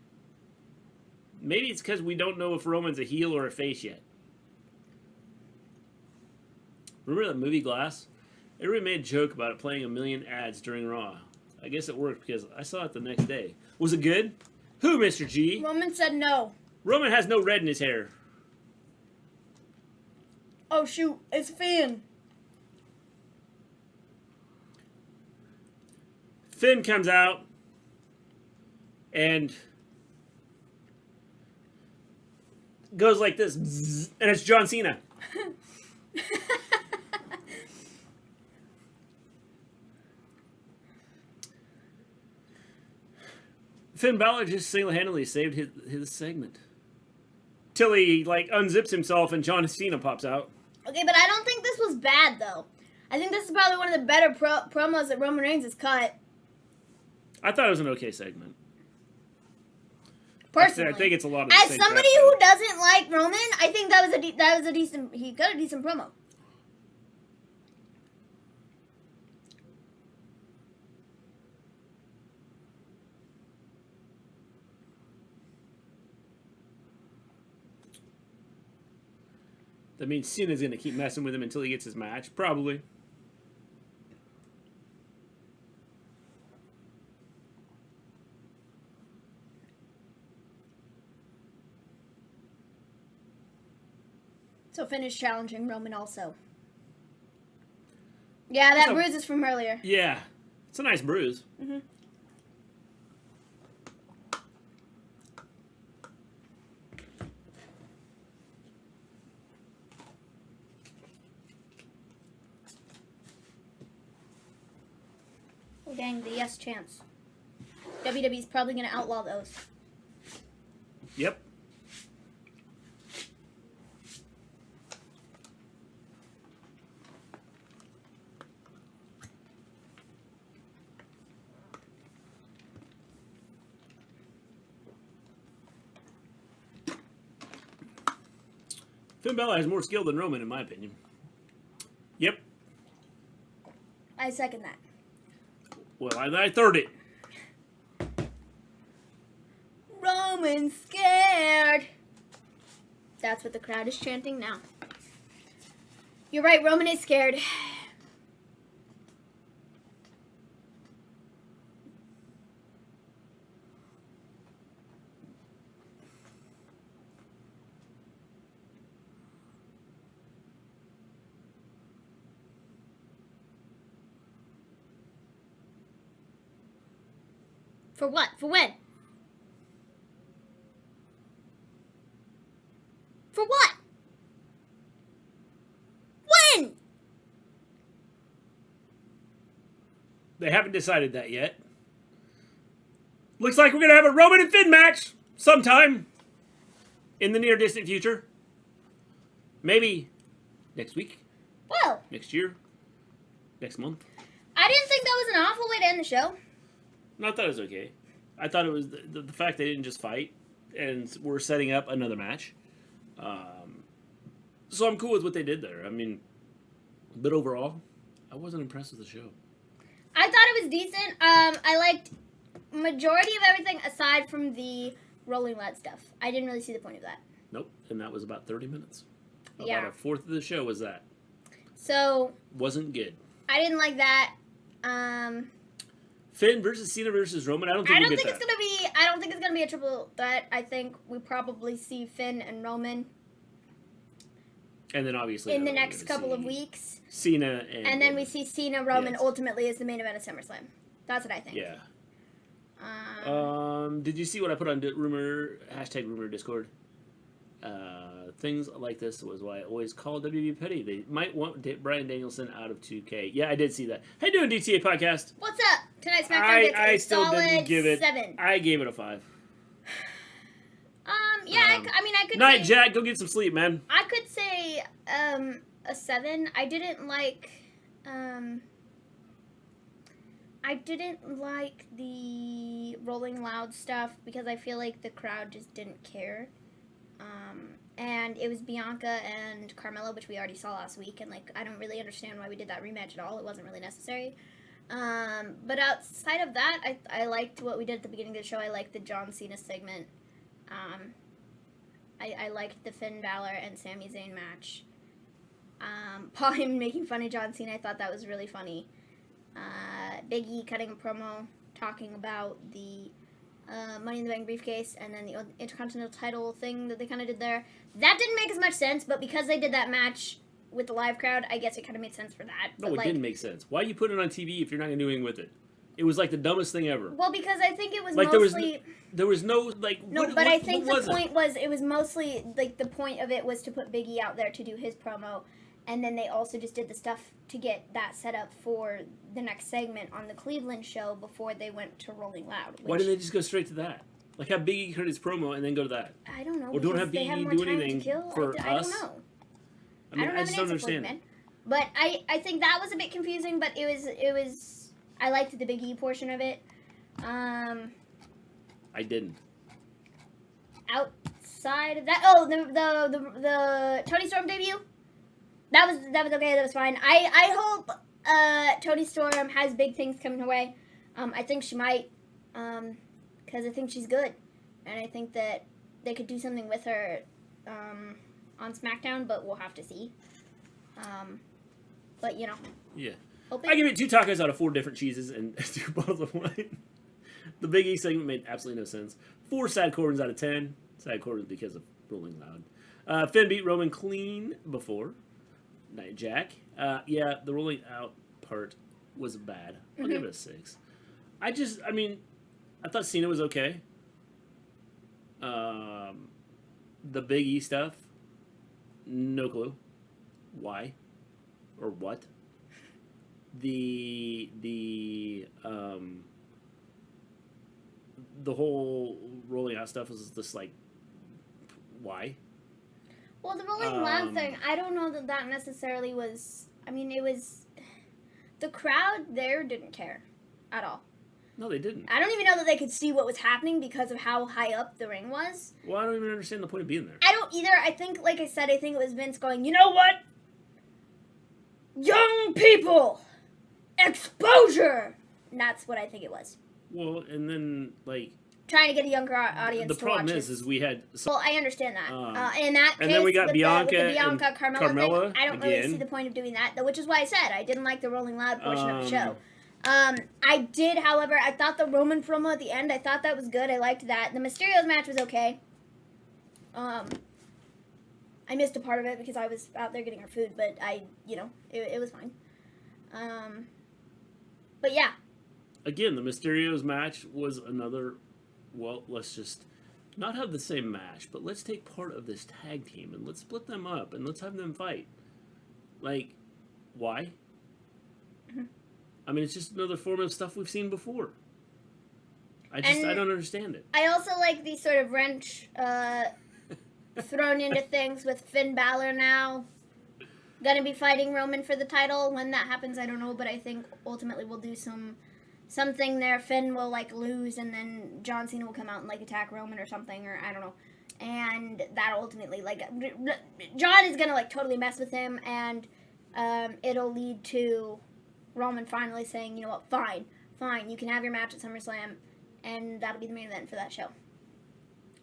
Maybe it's because we don't know if Roman's a heel or a face yet. Remember that movie Glass? Everybody made a joke about it playing a million ads during Raw. I guess it worked because I saw it the next day. Was it good? Who, Mr. G? Roman said no. Roman has no red in his hair. Oh shoot, it's Finn. Finn comes out and goes like this, and it's John Cena. Finn Balor just single-handedly saved his segment. Till he, unzips himself and John Cena pops out. Okay, but I don't think this was bad, though. I think this is probably one of the better promos that Roman Reigns has cut. I thought it was an okay segment. Personally, I think it's a lot of the as same somebody crap. who doesn't like Roman, I think that was a decent. He cut a decent promo. That means Cena's going to keep messing with him until he gets his match. Probably. So Finn is challenging Roman also. Yeah, that bruise is from earlier. Yeah. It's a nice bruise. Mm-hmm. Oh, dang, the yes chance. WWE's probably going to outlaw those. Yep. Finn Balor has more skill than Roman, in my opinion. Yep. I second that. Well, I third it. Roman's scared. That's what the crowd is chanting now. You're right, Roman is scared. For what? For when? For what? When? They haven't decided that yet. Looks like we're going to have a Roman and Finn match sometime in the near distant future. Maybe next week, Well, next year, next month. I didn't think that was an awful way to end the show. No, I thought it was okay. I thought it was the fact they didn't just fight and we're setting up another match. So I'm cool with what they did there. I mean, but overall, I wasn't impressed with the show. I thought it was decent. I liked majority of everything aside from the Rolling Loud stuff. I didn't really see the point of that. Nope, and that was about 30 minutes. Yeah. About a fourth of the show was that. So Wasn't good. I didn't like that. Finn versus Cena versus Roman. I don't think it's gonna be a triple threat. I think we probably see Finn and Roman. And then obviously in the next couple of weeks. Cena and then we see Cena Roman ultimately as the main event of SummerSlam. That's what I think. Yeah. Did you see what I put on rumor Discord? Things like this was why I always call WWE petty. They might want Bryan Danielson out of 2K. Yeah, I did see that. How you doing, DTA Podcast? What's up? Tonight's SmackDown gets I a still solid didn't give it 7. I gave it a 5. I could Night, say... Jack, go get some sleep, man. I could say a 7. I didn't like the Rolling Loud stuff because I feel like the crowd just didn't care. And it was Bianca and Carmella, which we already saw last week, and I don't really understand why we did that rematch at all. It wasn't really necessary. But outside of that, I liked what we did at the beginning of the show. I liked the John Cena segment. I liked the Finn Balor and Sami Zayn match. Paul Heyman making fun of John Cena, I thought that was really funny. Big E cutting a promo talking about the Money in the Bank briefcase and then the Intercontinental title thing that they kind of did there. That didn't make as much sense, but because they did that match with the live crowd, I guess it kind of made sense for that. No, it didn't make sense. Why are you putting it on TV if you're not going to do anything with it? It was the dumbest thing ever. Well, because I think it was mostly... There was no, I think the point was, it was mostly, the point of it was to put Big E out there to do his promo, and then they also just did the stuff to get that set up for the next segment on the Cleveland show before they went to Rolling Loud. Why didn't they just go straight to that? Have Big E cut his promo and then go to that? I don't know. Or don't have Big E do anything for us? I don't know. I just don't understand it. But I think that was a bit confusing, but it was I liked the Big E portion of it. I didn't. Outside of that, the Toni Storm debut. That was okay. That was fine. I hope Toni Storm has big things coming her way. I think she might, because I think she's good, and I think that they could do something with her on SmackDown, but we'll have to see. But yeah. I give it 2 tacos out of 4 different cheeses and 2 bottles of wine. The Big E segment made absolutely no sense. 4 sad Corbins out of 10. Sad Corbins because of Rolling Loud. Finn beat Roman clean before. Night Jack. The rolling out part was bad. I'll give it a 6. I thought Cena was okay. The Big E stuff, no clue. Why? Or what? The whole rolling out stuff was just why? Well, the Rolling Loud thing, I don't know that necessarily was... it was... The crowd there didn't care at all. No, they didn't. I don't even know that they could see what was happening because of how high up the ring was. Well, I don't even understand the point of being there. I don't either. I think, like I said, it was Vince going, you know what? Young people! Exposure! And that's what I think it was. Well, and then, trying to get a younger audience to watch. The problem is we had... Well, I understand that. In that case, and then we got Bianca with the Bianca Carmella thing, I don't really see again. the point of doing that, which is why I said I didn't like the Rolling Loud portion of the show. I did, however, I thought the Roman promo at the end, I thought that was good. I liked that. The Mysterio's match was okay. I missed a part of it because I was out there getting our food, but it was fine. But yeah. Again, the Mysterio's match was another... Well, let's just not have the same match, but let's take part of this tag team and let's split them up and let's have them fight. Why? Mm-hmm. It's just another form of stuff we've seen before. I don't understand it. I also like the sort of wrench thrown into things with Finn Balor now. Gonna be fighting Roman for the title. When that happens, I don't know, but I think ultimately we'll do something there. Finn will lose, and then John Cena will come out and attack Roman or something, or I don't know. And that ultimately John is gonna totally mess with him, and it'll lead to Roman finally saying, you know what, fine, you can have your match at SummerSlam, and that'll be the main event for that show.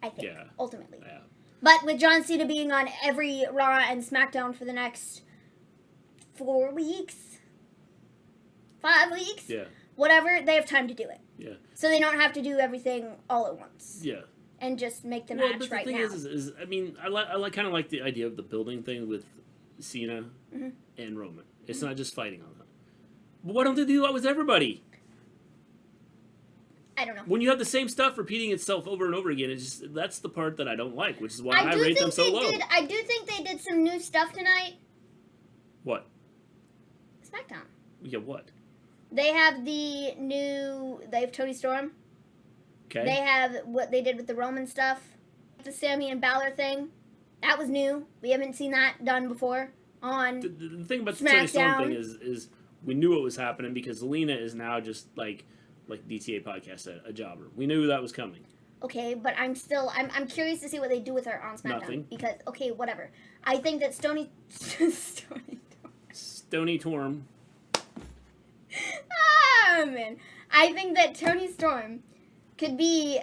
I think, ultimately. Yeah. But with John Cena being on every Raw and SmackDown for the next 4 weeks, 5 weeks, Yeah. whatever, they have time to do it. Yeah. So they don't have to do everything all at once. Yeah. And just make the Well, match but the right thing now. is, I mean, I kind of like the idea of the building thing with Cena Mm-hmm. and Roman. It's not just fighting on that. But why don't they do that with everybody? I don't know. When you have the same stuff repeating itself over and over again, it's just that's the part that I don't like, which is why I do rate them think so they low. did. I do think they did some new stuff tonight. What? SmackDown. Yeah, what? They have They have Toni Storm. Okay. They have what they did with the Roman stuff. The Sammy and Balor thing. That was new. We haven't seen that done before on The thing about the Toni Storm SmackDown. thing is we knew what was happening because Lena is now just like DTA podcast said, a jobber. We knew that was coming. Okay, but I'm curious to see what they do with her on SmackDown. Nothing. Because, okay, whatever. I think that Stony Torm. Ah, man. I think that Toni Storm could be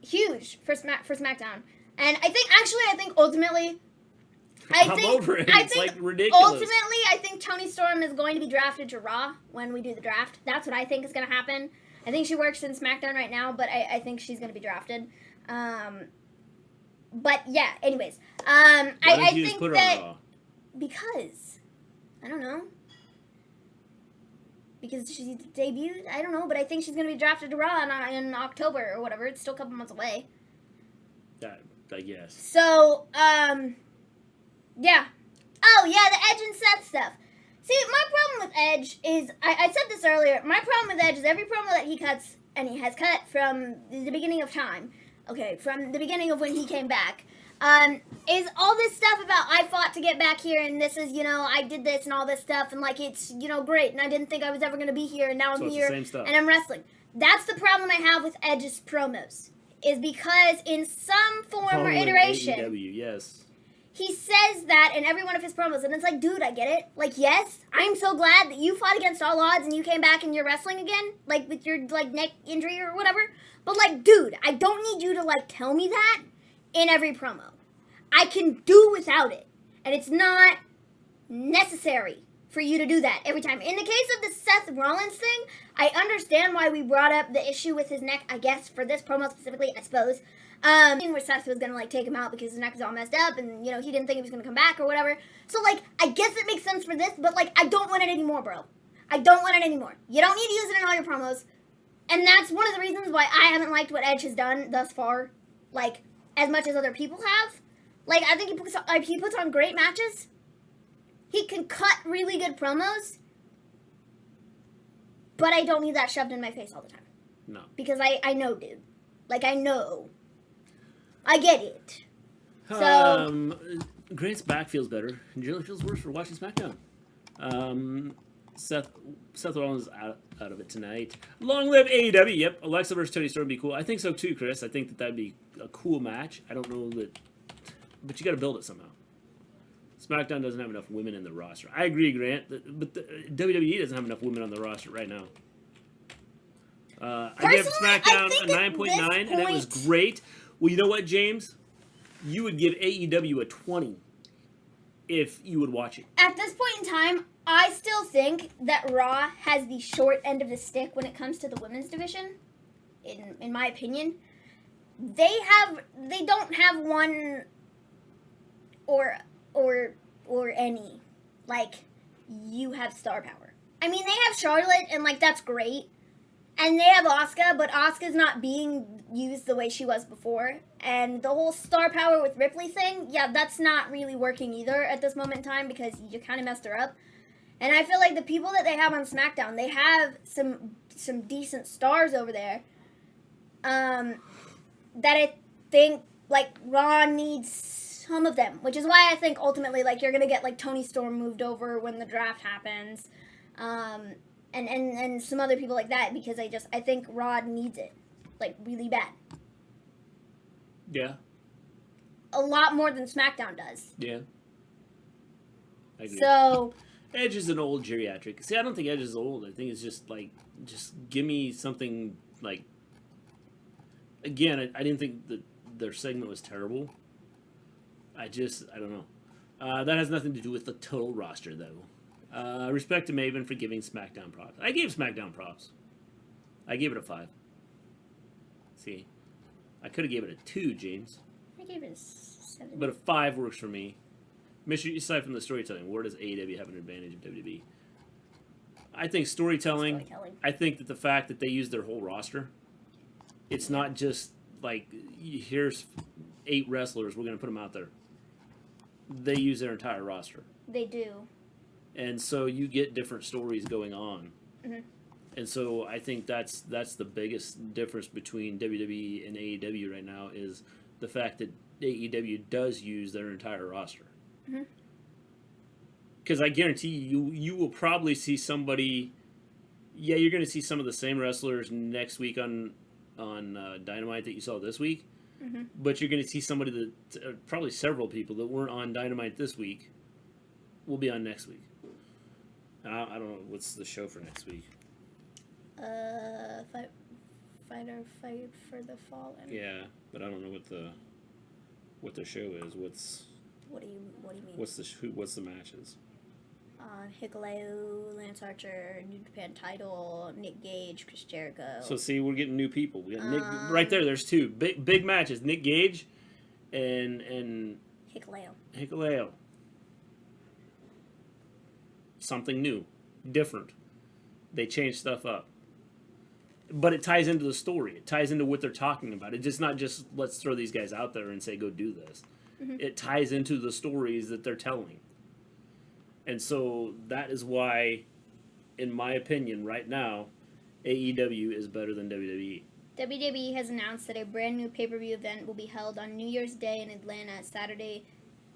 huge for SmackDown. And I think ultimately, I'm over it. It's like ridiculous. Ultimately, I think Toni Storm is going to be drafted to Raw when we do the draft. That's what I think is going to happen. I think she works in SmackDown right now, but I think she's going to be drafted. But yeah, anyways, Why don't I you just think put her that on Raw? because I don't know. Because she debuted, I don't know, but I think she's going to be drafted to Raw in October or whatever. It's still a couple months away. I guess. So, yeah. Oh, yeah, the Edge and Seth stuff. See, my problem with Edge is, I said this earlier, my problem with Edge is every promo that he cuts, and he has cut from the beginning of time, okay, from the beginning of when he came back, is all this stuff about I fought to get back here, and this is, I did this and all this stuff, and like, it's, great, and I didn't think I was ever going to be here, and now I'm So it's the here, same stuff. and I'm wrestling. That's the problem I have with Edge's promos, is because in some form or Problem with iteration, AEW, yes. he says that in every one of his promos, and it's like, dude, I get it. Like, yes, I'm so glad that you fought against all odds and you came back and you're wrestling again, like, with your, like, neck injury or whatever. But, like, dude, I don't need you to, like, tell me that in every promo. I can do without it. And it's not necessary for you to do that every time. In the case of the Seth Rollins thing, I understand why we brought up the issue with his neck, I guess, for this promo specifically, I suppose. Where Seth was gonna, like, take him out because his neck was all messed up and, he didn't think he was gonna come back or whatever. So, like, I guess it makes sense for this, but, like, I don't want it anymore, bro. I don't want it anymore. You don't need to use it in all your promos. And that's one of the reasons why I haven't liked what Edge has done thus far, like, as much as other people have. Like, I think he puts on great matches. He can cut really good promos. But I don't need that shoved in my face all the time. No. Because I know, dude. Like, I know. I get it. So, Grant's back feels better. And generally feels worse for watching SmackDown. Seth Rollins is out of it tonight. Long live AEW. Yep, Alexa versus Toni Storm would be cool. I think so too, Chris. I think that'd be a cool match. I don't know that, but you got to build it somehow. SmackDown doesn't have enough women in the roster. I agree, Grant, but the WWE doesn't have enough women on the roster right now. I gave SmackDown a 9.9, and it was great. Well, you know what, James? You would give AEW a 20 if you would watch it. At this point in time, I still think that Raw has the short end of the stick when it comes to the women's division. In my opinion, they don't have one or any, like, you have star power. I mean, they have Charlotte, and, like, that's great. And they have Asuka, but Asuka's not being used the way she was before. And the whole star power with Ripley thing, yeah, that's not really working either at this moment in time because you kind of messed her up. And I feel like the people that they have on SmackDown, they have some decent stars over there. That I think, like, Raw needs some of them. Which is why I think ultimately, like, you're going to get, like, Toni Storm moved over when the draft happens. And some other people like that because I think Raw needs it, like, really bad. Yeah. A lot more than SmackDown does. Yeah. I agree. So Edge is an old geriatric. See, I don't think Edge is old. I think it's just like, just give me something like. Again, I didn't think that their segment was terrible. I don't know. That has nothing to do with the total roster, though. Respect to Maven for giving SmackDown props. I gave SmackDown props. I gave it a 5. See, I could have gave it a 2, James. I gave it a 7. But a 5 works for me. Aside from the storytelling, where does AEW have an advantage of WWE? I think storytelling. I think that the fact that they use their whole roster, it's not just like, here's 8 wrestlers, we're going to put them out there. They use their entire roster. They do. And so you get different stories going on. Mm-hmm. And so I think that's the biggest difference between WWE and AEW right now is the fact that AEW does use their entire roster. Because I guarantee you will probably see somebody. Yeah, you're going to see some of the same wrestlers next week on Dynamite that you saw this week. Mm-hmm. But you're going to see somebody that probably several people that weren't on Dynamite this week will be on next week. I don't know what's the show for next week. Fight for the Fallen. Yeah, but I don't know what the show is. What do you mean? What's the matches? Hikuleo, Lance Archer, New Japan title, Nick Gage, Chris Jericho. So see, we're getting new people. We got Nick right there. There's 2 big matches: Nick Gage and Hikuleo. Something new, different. They change stuff up, but it ties into the story. It ties into what they're talking about. It's just not just let's throw these guys out there and say go do this. Mm-hmm. It ties into the stories that they're telling. And so that is why, in my opinion, right now, AEW is better than WWE. WWE has announced that a brand new pay-per-view event will be held on New Year's Day in Atlanta, Saturday,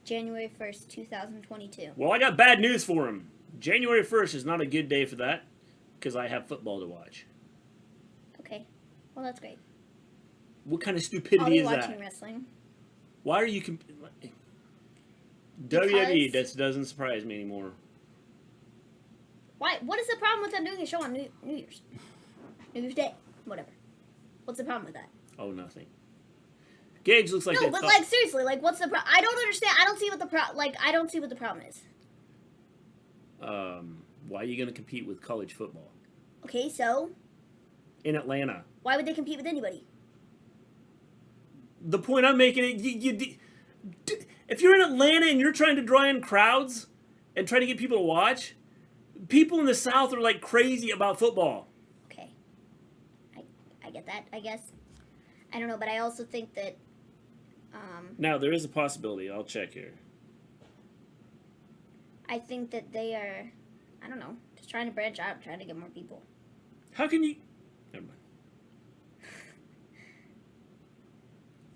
January 1st, 2022. Well, I got bad news for him. January 1st is not a good day for that, because I have football to watch. Okay. Well, that's great. What kind of stupidity is that? I'll be watching wrestling. Why are you... WWE, that doesn't surprise me anymore. Why? What is the problem with them doing a show on New Year's? New Year's Day? Whatever. What's the problem with that? Oh, nothing. Gage looks like... No, but like, seriously, like, what's the problem? I don't understand. I don't see what the I don't see what the problem is. Why are you going to compete with college football? Okay, so... In Atlanta. Why would they compete with anybody? The point I'm making, if you're in Atlanta and you're trying to draw in crowds and try to get people to watch, people in the South are like crazy about football. Okay. I get that, I guess. I don't know, but I also think that... Now, there is a possibility. I'll check here. I think that they are, I don't know, just trying to branch out, trying to get more people. How can you... Never mind.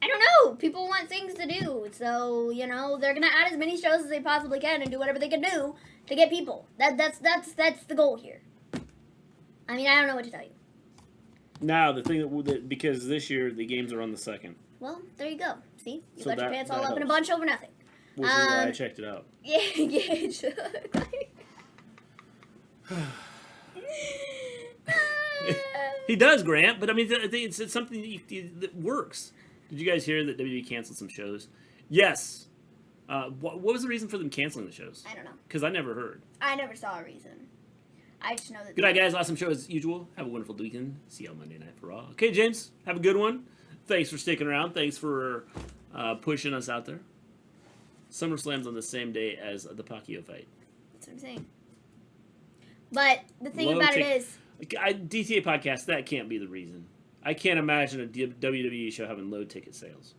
I don't know. People want things to do. So, you know, they're going to add as many shows as they possibly can and do whatever they can do to get people. That's the goal here. I mean, I don't know what to tell you. Now, the thing that because this year the games are on the 2nd. Well, there you go. See? You So got your that- pants that all up in a helps. bunch over nothing. Which is why I checked it out. Yeah, Gage. He does, Grant, but I mean, I think it's something that works. Did you guys hear that WWE canceled some shows? Yes. What was the reason for them canceling the shows? I don't know. Because I never heard. I never saw a reason. I just know that... Good night, guys. Awesome show as usual. Have a wonderful weekend. See you on Monday Night for Raw. Okay, James, have a good one. Thanks for sticking around. Thanks for pushing us out there. SummerSlam's on the same day as the Pacquiao fight. That's what I'm saying. But the thing about it is... DTA podcast, that can't be the reason. I can't imagine a WWE show having low ticket sales.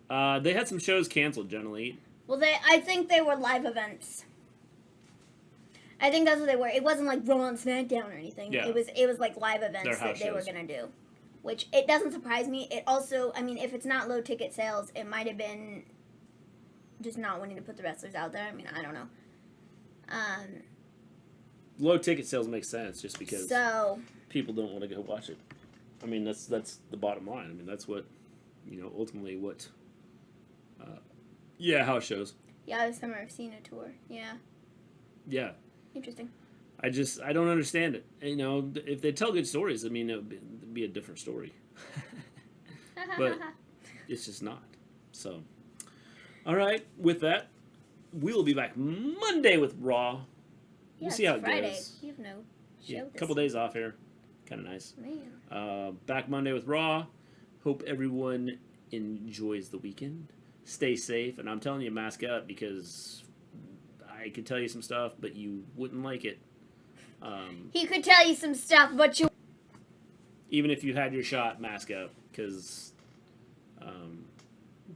They had some shows canceled, generally. Well, I think they were live events. I think that's what they were. It wasn't like Raw and Smackdown or anything. Yeah. It was like live events that they were going to do. Which, it doesn't surprise me. It also, I mean, if it's not low ticket sales, it might have been just not wanting to put the wrestlers out there. I mean, I don't know. Low ticket sales make sense just because so, people don't want to go watch it. I mean, that's the bottom line. I mean, that's what, ultimately what, house shows. Yeah, the Summer of Cena tour. Yeah. Yeah. Interesting. I don't understand it. If they tell good stories, I mean, it'd be a different story. But it's just not. So, all right, with that, we'll be back Monday with Raw. We'll see how it Friday. goes. You have no show. Yeah, a this couple days off here. Kind of nice. Man. Back Monday with Raw. Hope everyone enjoys the weekend. Stay safe. And I'm telling you, mask up because I could tell you some stuff, but you wouldn't like it. He could tell you some stuff, but you... Even if you had your shot, mask up. Because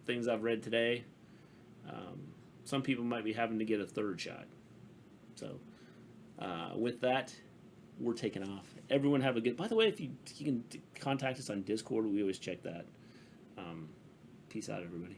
things I've read today, some people might be having to get a third shot. So, with that, we're taking off. Everyone have a good... By the way, if you can contact us on Discord, we always check that. Peace out, everybody.